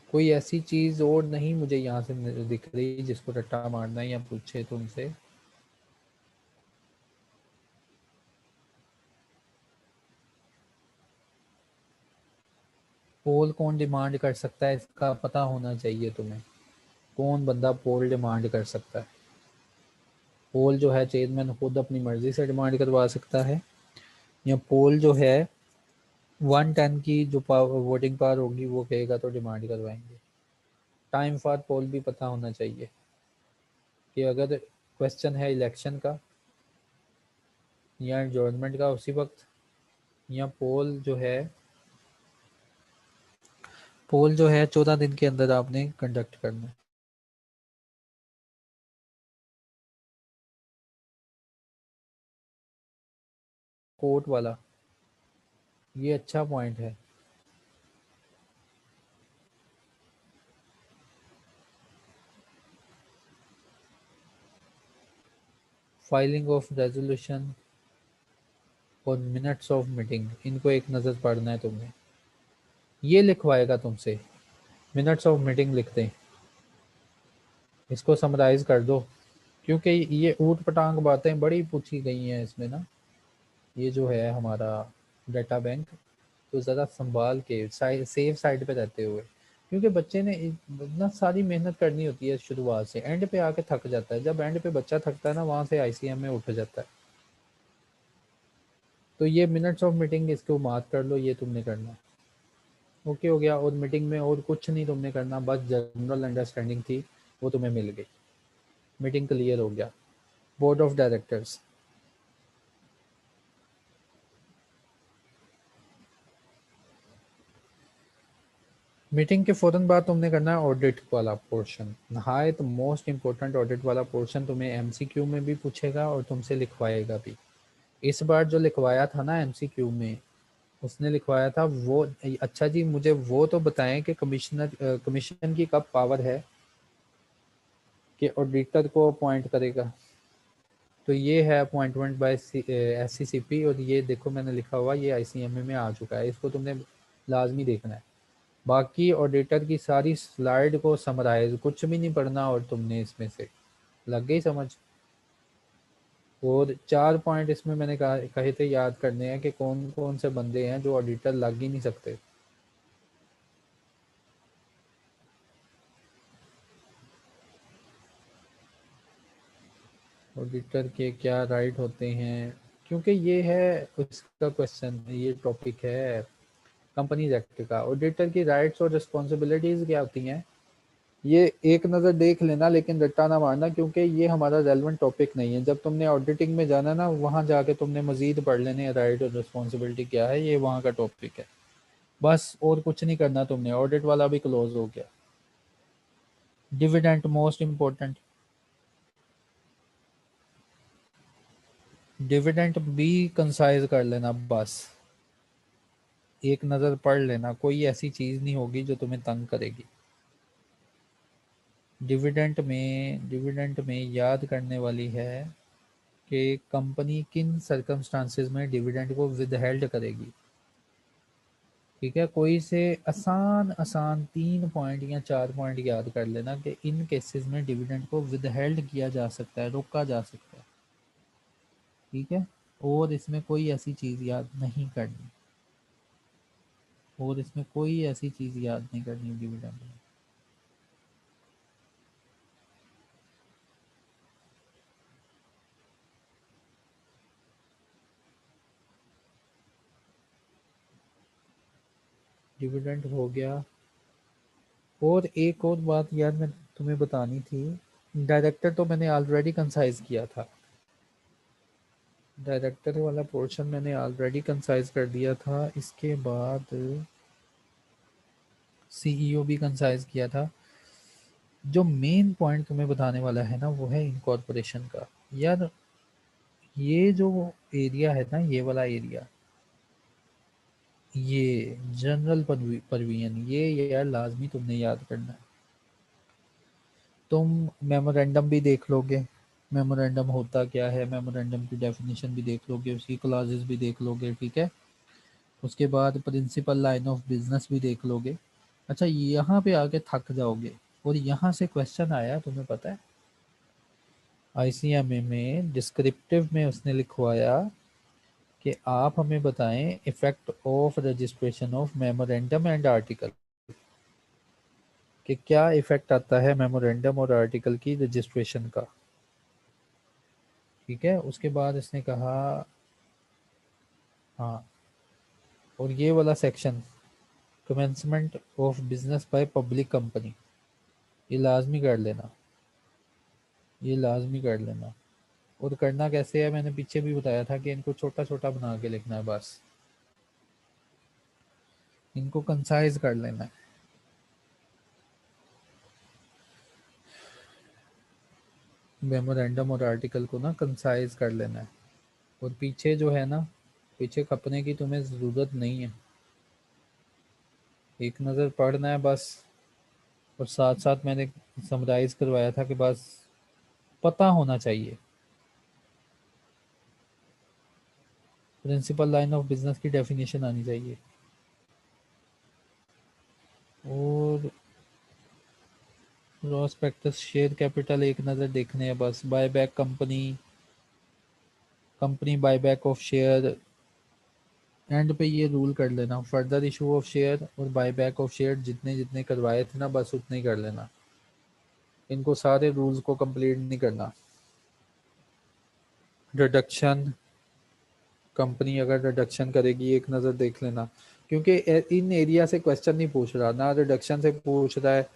कोई ऐसी चीज़ और नहीं मुझे यहाँ से दिख रही जिसको रट्टा मारना है या पूछे तुमसे। पोल कौन डिमांड कर सकता है इसका पता होना चाहिए तुम्हें। कौन बंदा पोल डिमांड कर सकता है। पोल जो है चेयरमैन खुद अपनी मर्जी से डिमांड करवा सकता है, या पोल जो है 110 की जो वोटिंग पावर होगी वो कहेगा तो डिमांड करवाएंगे। टाइम फॉर पोल भी पता होना चाहिए कि अगर क्वेश्चन है इलेक्शन का या एडजॉर्नमेंट का उसी वक्त, या पोल जो है 14 दिन के अंदर आपने कंडक्ट करना है। कोर्ट वाला, ये अच्छा पॉइंट है। फाइलिंग ऑफ रेजोल्यूशन और मिनट्स ऑफ मीटिंग, इनको एक नज़र पढ़ना है तुमने। ये लिखवाएगा तुमसे, मिनट्स ऑफ मीटिंग लिखते हैं, इसको समराइज कर दो, क्योंकि ये ऊट पटांग बातें बड़ी पूछी गई हैं इसमें ना। ये जो है हमारा डाटा बैंक, तो ज़रा संभाल के सेफ साइड पे रहते हुए, क्योंकि बच्चे ने इतना सारी मेहनत करनी होती है शुरुआत से, एंड पे आके थक जाता है। जब एंड पे बच्चा थकता है ना, वहाँ से आईसीएम में उठ जाता है। तो ये मिनट्स ऑफ मीटिंग इसको मार्क कर लो, ये तुमने करना। ओके हो गया। और मीटिंग में और कुछ नहीं तुमने करना, बस जनरल अंडरस्टैंडिंग थी वो तुम्हें मिल गई, मीटिंग क्लियर हो गया। बोर्ड ऑफ डायरेक्टर्स, मीटिंग के फ़ौरन बाद तुमने करना है ऑडिट वाला पोर्शन, नहायत मोस्ट इंपॉर्टेंट ऑडिट वाला पोर्शन। तुम्हें एमसीक्यू में भी पूछेगा और तुमसे लिखवाएगा भी। इस बार जो लिखवाया था ना एमसीक्यू में, उसने लिखवाया था वो, अच्छा जी मुझे वो तो बताएं कि कमीशन की कब पावर है कि ऑडिटर को अपॉइंट करेगा। तो ये है अपॉइंटमेंट बाय एससीसीपी, और ये देखो मैंने लिखा हुआ, ये आईसीएमए में आ चुका है, इसको तुमने लाजमी देखना है। बाकी ऑडिटर की सारी स्लाइड को समराइज, कुछ भी नहीं पढ़ना, और तुमने इसमें से लग गई समझ। और 4 पॉइंट इसमें मैंने कहे थे याद करने हैं कि कौन कौन से बंदे हैं जो ऑडिटर लग ही नहीं सकते। ऑडिटर के क्या राइट होते हैं, क्योंकि ये है उसका क्वेश्चन, ये टॉपिक है कंपनीज एक्ट का। ऑडिटर की राइट्स और रिस्पॉन्सिबिलिटीज क्या होती हैं, ये एक नज़र देख लेना, लेकिन रट्टा ना मारना, क्योंकि ये हमारा रेलेवेंट टॉपिक नहीं है। जब तुमने ऑडिटिंग में जाना ना, वहाँ जाके तुमने मजीद पढ़ लेने राइट और रिस्पॉन्सिबिलिटी क्या है, ये वहाँ का टॉपिक है बस, और कुछ नहीं करना तुमने। ऑडिट वाला भी क्लोज हो गया। डिविडेंड मोस्ट इम्पोर्टेंट, डिविडेंड भी कंसाइज कर लेना बस, एक नज़र पढ़ लेना, कोई ऐसी चीज़ नहीं होगी जो तुम्हें तंग करेगी। डिविडेंड में याद करने वाली है कि कंपनी किन सर्कमस्टांसेस में डिविडेंड को विदहेल्ड करेगी। ठीक है, कोई से आसान आसान 3 पॉइंट या 4 पॉइंट याद कर लेना कि इन केसेस में डिविडेंड को विदहेल्ड किया जा सकता है, रोका जा सकता है। ठीक है, और इसमें कोई ऐसी चीज़ याद नहीं करनी, और इसमें कोई ऐसी चीज़ याद नहीं करनी डिविडेंड में। डिविडेंड हो गया। और एक और बात यार मैं तुम्हें बतानी थी, डायरेक्टर तो मैंने ऑलरेडी कंसाइज किया था, डायरेक्टर वाला पोर्शन मैंने ऑलरेडी कंसाइज कर दिया था। इसके बाद सीईओ भी कंसाइज किया था। जो मेन पॉइंट तुम्हें बताने वाला है ना, वो है इनकॉर्पोरेशन का। यार ये जो एरिया है ना, ये वाला एरिया, ये जनरल परवीन, ये यार लाजमी तुमने याद करना है। तुम मेमोरेंडम भी देख लोगे, मेमोरेंडम होता क्या है, मेमोरेंडम की डेफिनेशन भी देख लोगे, उसकी क्लॉजेस भी देख लोगे। ठीक है, उसके बाद प्रिंसिपल लाइन ऑफ बिजनेस भी देख लोगे। अच्छा, यहाँ पे आके थक जाओगे, और यहाँ से क्वेश्चन आया, तुम्हें पता है आईसीएमए में डिस्क्रिप्टिव में उसने लिखवाया कि आप हमें बताएं effect of registration of memorandum and article, कि क्या इफेक्ट आता है मेमोरेंडम और आर्टिकल की रजिस्ट्रेशन का। ठीक है, उसके बाद इसने कहा, हाँ, और ये वाला section commencement of business by public company, ये लाजमी कर लेना, ये लाजमी कर लेना। और करना कैसे है, मैंने पीछे भी बताया था कि इनको छोटा छोटा बना के लिखना है बस, इनको कंसाइज कर लेना है। मेमोरेंडम और आर्टिकल को ना कंसाइज कर लेना है। और पीछे जो है ना, पीछे खपने की तुम्हें ज़रूरत नहीं है, एक नज़र पढ़ना है बस। और साथ साथ मैंने समराइज करवाया था कि बस पता होना चाहिए, प्रिंसिपल लाइन ऑफ बिजनेस की डेफिनेशन आनी चाहिए। और प्रोस्पेक्टस शेयर कैपिटल एक नज़र देखने है बस, buyback company, company buyback of share, and पे ये रूल कर लेना, फर्दर इशू ऑफ शेयर और बायबैक ऑफ शेयर जितने जितने करवाए थे ना, बस उतने ही कर लेना, इनको सारे रूल्स को कंप्लीट नहीं करना। रिडक्शन, कंपनी अगर रिडक्शन करेगी एक नज़र देख लेना, क्योंकि इन एरिया से क्वेश्चन नहीं पूछ रहा ना, रिडक्शन से पूछ रहा है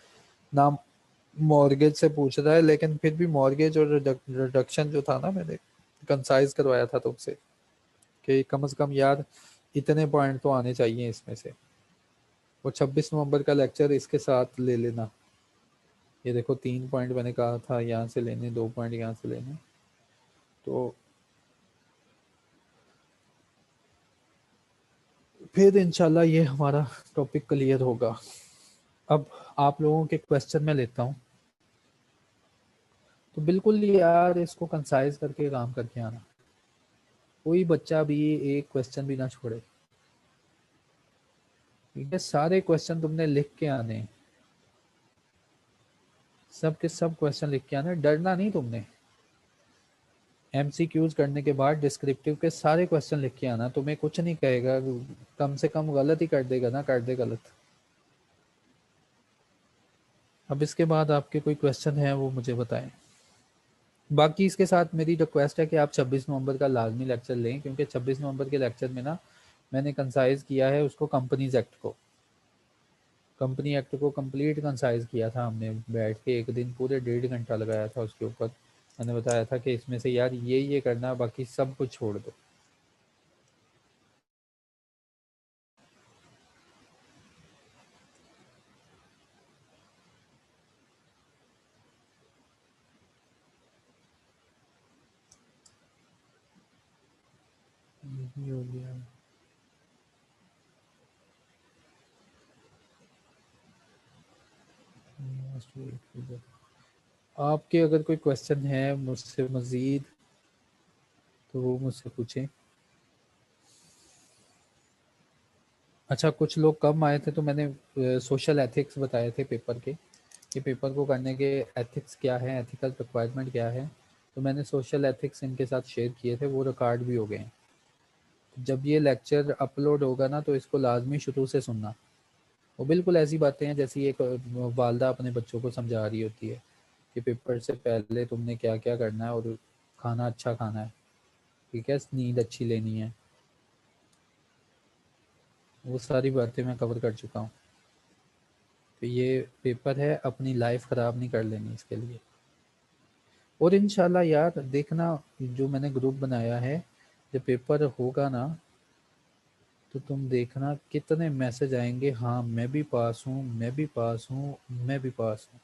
ना मॉर्गेज से पूछ रहा है, लेकिन फिर भी मॉर्गेज और रिडक्शन जो था ना, मैंने कंसाइज करवाया था तुमसे कि कम से कम यार इतने पॉइंट तो आने चाहिए इसमें से। वो 26 नवंबर का लेक्चर इसके साथ ले लेना। ये देखो 3 पॉइंट मैंने कहा था यहाँ से लेने, 2 पॉइंट यहाँ से लेने, तो फिर इंशाल्लाह ये हमारा टॉपिक क्लियर होगा। अब आप लोगों के क्वेश्चन में लेता हूँ, तो बिल्कुल यार इसको कंसाइज करके काम करके आना, कोई बच्चा भी एक क्वेश्चन भी ना छोड़े। ठीक है, सारे क्वेश्चन तुमने लिख के आने, सब के सब क्वेश्चन लिख के आने, डरना नहीं तुमने। एमसीक्यूज करने के बाद डिस्क्रिप्टिव के सारे क्वेश्चन लिख के आना, तुम्हें कुछ नहीं कहेगा, कम से कम गलत ही कर देगा ना, कर दे गलत। अब इसके बाद आपके कोई क्वेश्चन है वो मुझे बताएं। बाकी इसके साथ मेरी रिक्वेस्ट है कि आप 26 नवंबर का लाजमी लेक्चर लें, क्योंकि 26 नवंबर के लेक्चर में ना मैंने कंसाइज किया है उसको, कंपनीज एक्ट को। कंपनी एक्ट को कंप्लीट कंसाइज किया था हमने, बैठ के एक दिन पूरे 1.5 घंटा लगाया था उसके ऊपर। मैंने बताया था कि इसमें से यार ये करना, बाकी सब कुछ छोड़ दो। ये हो गया। आपके अगर कोई क्वेश्चन है मुझसे मज़ीद तो वो मुझसे पूछें। अच्छा, कुछ लोग कम आए थे तो मैंने सोशल एथिक्स बताए थे पेपर के, कि पेपर को करने के एथिक्स क्या है, एथिकल रिक्वायरमेंट क्या है। तो मैंने सोशल एथिक्स इनके साथ शेयर किए थे, वो रिकॉर्ड भी हो गए हैं। जब ये लेक्चर अपलोड होगा ना तो इसको लाजमी शुरू से सुनना। वो बिल्कुल ऐसी बातें हैं जैसी एक वालदा अपने बच्चों को समझा रही होती है कि पेपर से पहले तुमने क्या क्या करना है, और खाना अच्छा खाना है, ठीक है, नींद अच्छी लेनी है। वो सारी बातें मैं कवर कर चुका हूँ। तो ये पेपर है, अपनी लाइफ ख़राब नहीं कर लेनी इसके लिए। और इंशाल्लाह यार देखना, जो मैंने ग्रुप बनाया है, जब पेपर होगा ना तो तुम देखना कितने मैसेज आएंगे, हाँ मैं भी पास हूँ, मैं भी पास हूँ, मैं भी पास हूँ।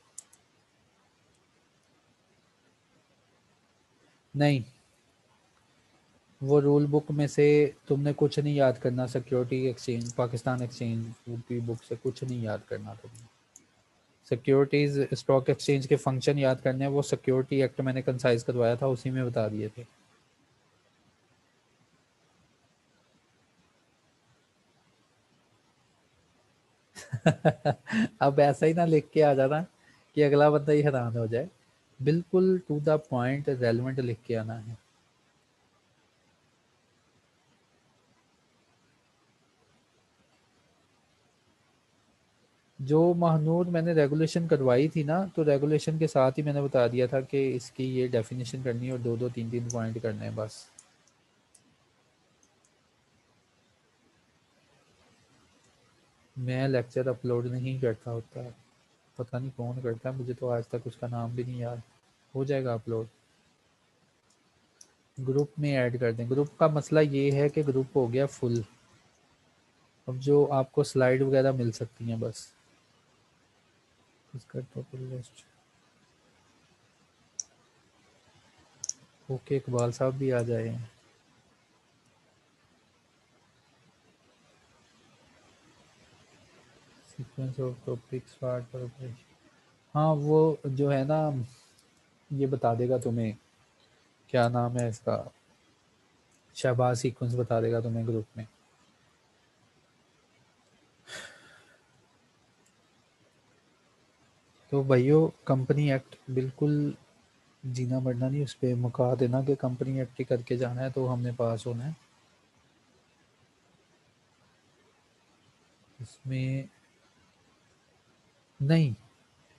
नहीं, वो रूल बुक में से तुमने कुछ नहीं याद करना। सिक्योरिटी एक्सचेंज, पाकिस्तान एक्सचेंज की बुक से कुछ नहीं याद करना तुमने। सिक्योरिटीज स्टॉक एक्सचेंज के फंक्शन याद करने हैं, वो सिक्योरिटी एक्ट मैंने कंसाइज करवाया था, उसी में बता दिए थे। अब ऐसा ही ना लिख के आ जाना कि अगला बंदा ही हैरान हो जाए। बिल्कुल टू द पॉइंट रेलेवेंट लिख के आना है। जो महानूर मैंने रेगुलेशन करवाई थी ना, तो रेगुलेशन के साथ ही मैंने बता दिया था कि इसकी ये डेफिनेशन करनी है और दो दो तीन तीन पॉइंट करने हैं बस। मैं लेक्चर अपलोड नहीं करता होता, पता नहीं कौन करता है, मुझे तो आज तक उसका नाम भी नहीं याद। हो जाएगा अपलोड, ग्रुप में ऐड कर दें। ग्रुप का मसला ये है कि ग्रुप हो गया फुल, अब जो आपको स्लाइड वगैरह मिल सकती हैं बस। इसका टोटल लिस्ट। ओके, इकबाल साहब भी आ जाए हैं। सीक्वेंस ऑफ टॉपिक्स पार्ट पर ऑपरेशन। हाँ वो जो है ना, ये बता देगा तुम्हें, क्या नाम है इसका, शहबाज सीक्वेंस बता देगा तुम्हें ग्रुप में। तो भाइयों, कंपनी एक्ट बिल्कुल जीना मरना नहीं, उस पर मुका देना कि कंपनी एक्ट ही करके जाना है तो हमने पास होना है इसमें। नहीं,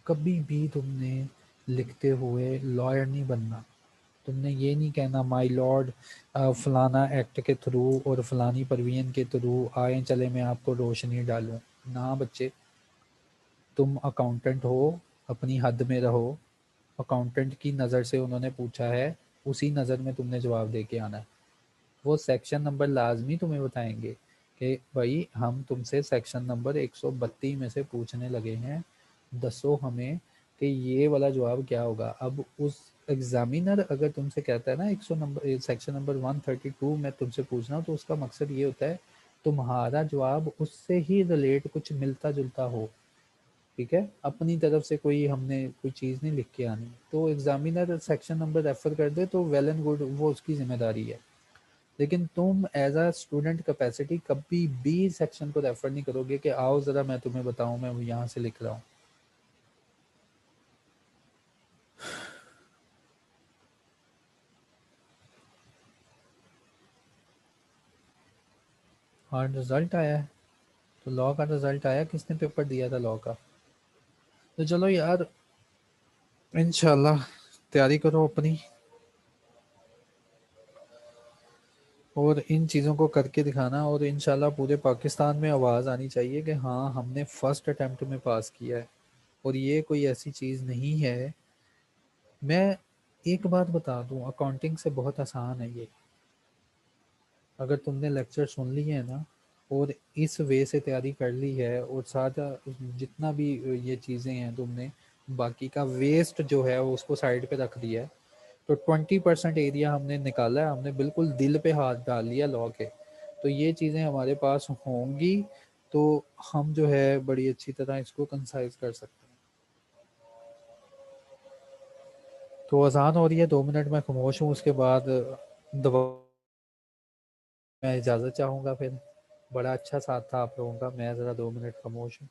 कभी भी तुमने लिखते हुए लॉयर नहीं बनना। तुमने ये नहीं कहना माय लॉर्ड फलाना एक्ट के थ्रू और फलानी परवीन के थ्रू आए चले मैं आपको रोशनी डालूं। ना बच्चे, तुम अकाउंटेंट हो, अपनी हद में रहो। अकाउंटेंट की नज़र से उन्होंने पूछा है, उसी नज़र में तुमने जवाब दे के आना है। वो सेक्शन नंबर लाजमी तुम्हें बताएंगे कि भाई हम तुमसे सेक्शन नंबर 132 में से पूछने लगे हैं, दसो हमें कि ये वाला जवाब क्या होगा। अब उस एग्जामिनर अगर तुमसे कहता है ना 100 नंबर सेक्शन नंबर 132 में तुमसे पूछना हो, तो उसका मकसद ये होता है तुम्हारा जवाब उससे ही रिलेट कुछ मिलता जुलता हो। ठीक है, अपनी तरफ से कोई हमने कोई चीज़ नहीं लिख के आनी। तो एग्जामिनर सेक्शन नंबर रेफर कर दे तो वेल एंड गुड, वो उसकी जिम्मेदारी है। लेकिन तुम एज अ स्टूडेंट कैपेसिटी कभी भी सेक्शन को रेफर नहीं करोगे कि आओ ज़रा मैं तुम्हें बताऊं, मैं यहाँ से लिख रहा हूँ। हाँ, रिजल्ट आया है। तो लॉ का रिजल्ट आया, किसने पेपर दिया था लॉ का। तो चलो यार, इंशाल्लाह तैयारी करो अपनी। और इन चीज़ों को करके दिखाना, और इंशाल्लाह पूरे पाकिस्तान में आवाज़ आनी चाहिए कि हाँ हमने फर्स्ट अटेम्प्ट में पास किया है। और ये कोई ऐसी चीज़ नहीं है, मैं एक बात बता दूं, अकाउंटिंग से बहुत आसान है ये। अगर तुमने लेक्चर सुन लिए है ना, और इस वे से तैयारी कर ली है, और सारा जितना भी ये चीज़ें हैं तुमने बाकी का वेस्ट जो है वो उसको साइड पे रख दिया है, तो 20% एरिया हमने निकाला है, हमने बिल्कुल दिल पे हाथ डाल लिया लॉ के। तो ये चीज़ें हमारे पास होंगी तो हम जो है बड़ी अच्छी तरह इसको कंसाइज कर सकते हैं। तो अजान हो रही है, 2 मिनट में खामोश हूँ, उसके बाद दवा मैं इजाज़त चाहूँगा फिर। बड़ा अच्छा साथ था आप लोगों का, मैं ज़रा 2 मिनट खामोश हूँ।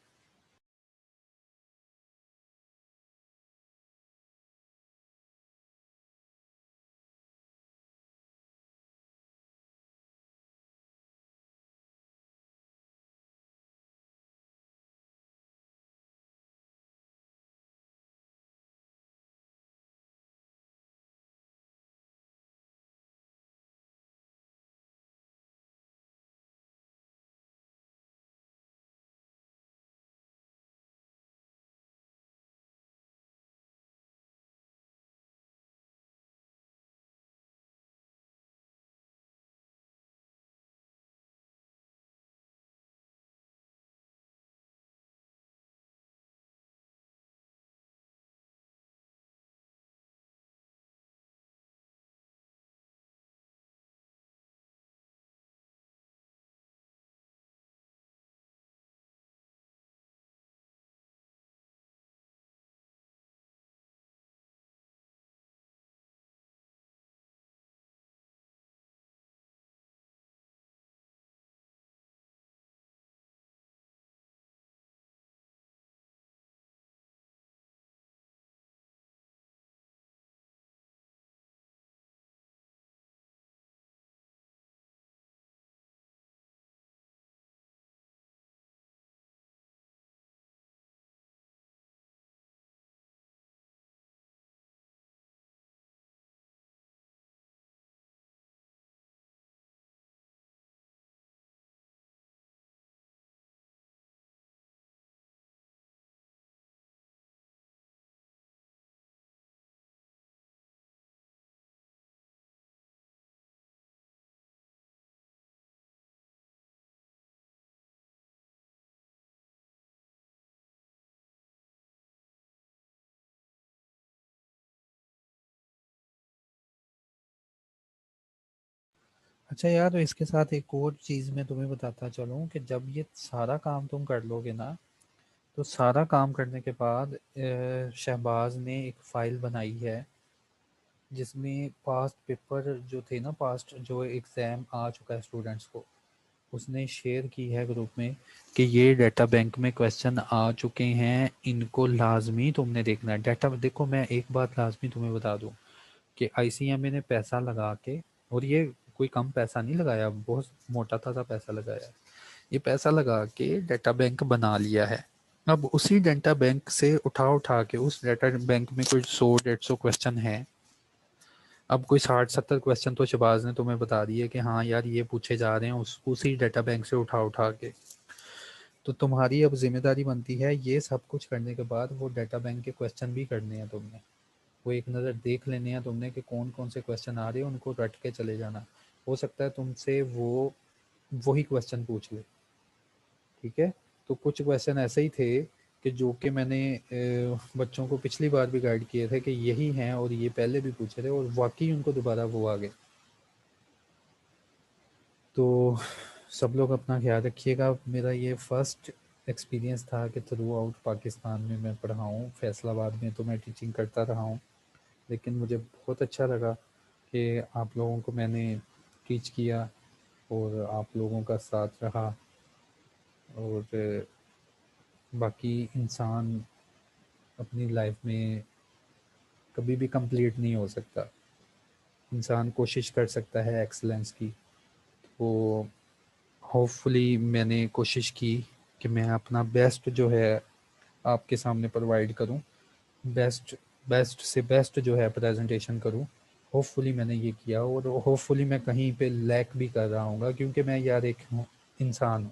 अच्छा यार, तो इसके साथ एक और चीज़ मैं तुम्हें बताता चलूँ कि जब ये सारा काम तुम कर लोगे ना, तो सारा काम करने के बाद शहबाज ने एक फ़ाइल बनाई है जिसमें पास्ट पेपर जो थे ना, पास्ट जो एग्ज़ाम आ चुका है स्टूडेंट्स को, उसने शेयर की है ग्रुप में कि ये डाटा बैंक में क्वेश्चन आ चुके हैं, इनको लाजमी तुमने देखना है। डाटा देखो, मैं एक बात लाजमी तुम्हें बता दूं कि आईसीएमए ने पैसा लगा के, और ये कोई कम पैसा नहीं लगाया, बहुत मोटा ताजा पैसा लगाया है, ये पैसा लगा के डाटा बैंक बना लिया है। अब उसी डाटा बैंक से उठा उठा के, उस डाटा बैंक में कोई 100-150 क्वेश्चन है, अब कोई 60-70 क्वेश्चन तो शहबाज ने तुम्हें बता दिए कि हाँ यार ये पूछे जा रहे हैं, उस उसी डाटा बैंक से उठा उठा के। तो तुम्हारी अब जिम्मेदारी बनती है ये सब कुछ करने के बाद वो डाटा बैंक के क्वेश्चन भी करने हैं तुमने, वो एक नज़र देख लेने हैं तुमने कि कौन कौन से क्वेश्चन आ रहे हैं, उनको रट के चले जाना। हो सकता है तुमसे वो वही क्वेश्चन पूछ ले, ठीक है। तो कुछ क्वेश्चन ऐसे ही थे कि जो कि मैंने बच्चों को पिछली बार भी गाइड किए थे कि यही हैं, और ये पहले भी पूछे थे, और वाकई उनको दोबारा वो आ गए। तो सब लोग अपना ख्याल रखिएगा। मेरा ये फर्स्ट एक्सपीरियंस था कि थ्रू आउट पाकिस्तान में मैं पढ़ा हूँ, फैसलाबाद में तो मैं टीचिंग करता रहा हूँ, लेकिन मुझे बहुत अच्छा लगा कि आप लोगों को मैंने टीच किया और आप लोगों का साथ रहा। और बाकी इंसान अपनी लाइफ में कभी भी कंप्लीट नहीं हो सकता, इंसान कोशिश कर सकता है एक्सलेंस की। तो होपफुली मैंने कोशिश की कि मैं अपना बेस्ट जो है आपके सामने प्रोवाइड करूं, बेस्ट बेस्ट से बेस्ट जो है प्रेजेंटेशन करूं। होपफुली मैंने ये किया और होपफुली मैं कहीं पे लैक भी कर रहा हूँ, क्योंकि मैं यार एक इंसान हूँ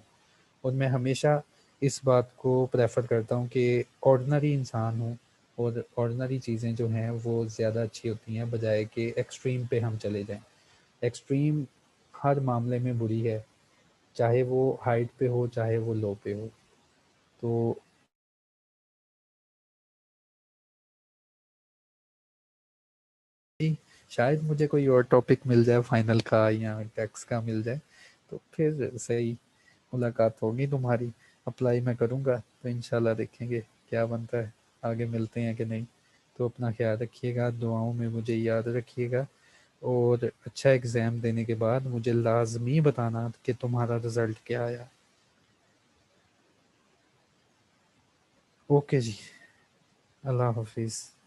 और मैं हमेशा इस बात को प्रेफर करता हूँ कि ऑर्डिनरी इंसान हूँ और ऑर्डिनरी चीज़ें जो हैं वो ज़्यादा अच्छी होती हैं बजाय कि एक्सट्रीम पे हम चले जाएं। एक्सट्रीम हर मामले में बुरी है, चाहे वो हाइट पे हो चाहे वो लो पे हो। तो शायद मुझे कोई और टॉपिक मिल जाए फाइनल का या टैक्स का मिल जाए, तो फिर सही मुलाकात होगी तुम्हारी। अप्लाई मैं करूँगा तो इंशाल्लाह देखेंगे क्या बनता है, आगे मिलते हैं कि नहीं। तो अपना ख्याल रखिएगा, दुआओं में मुझे याद रखिएगा और अच्छा एग्ज़ाम देने के बाद मुझे लाजमी बताना कि तुम्हारा रिज़ल्ट क्या आया। ओके जी, अल्लाह हाफिज़।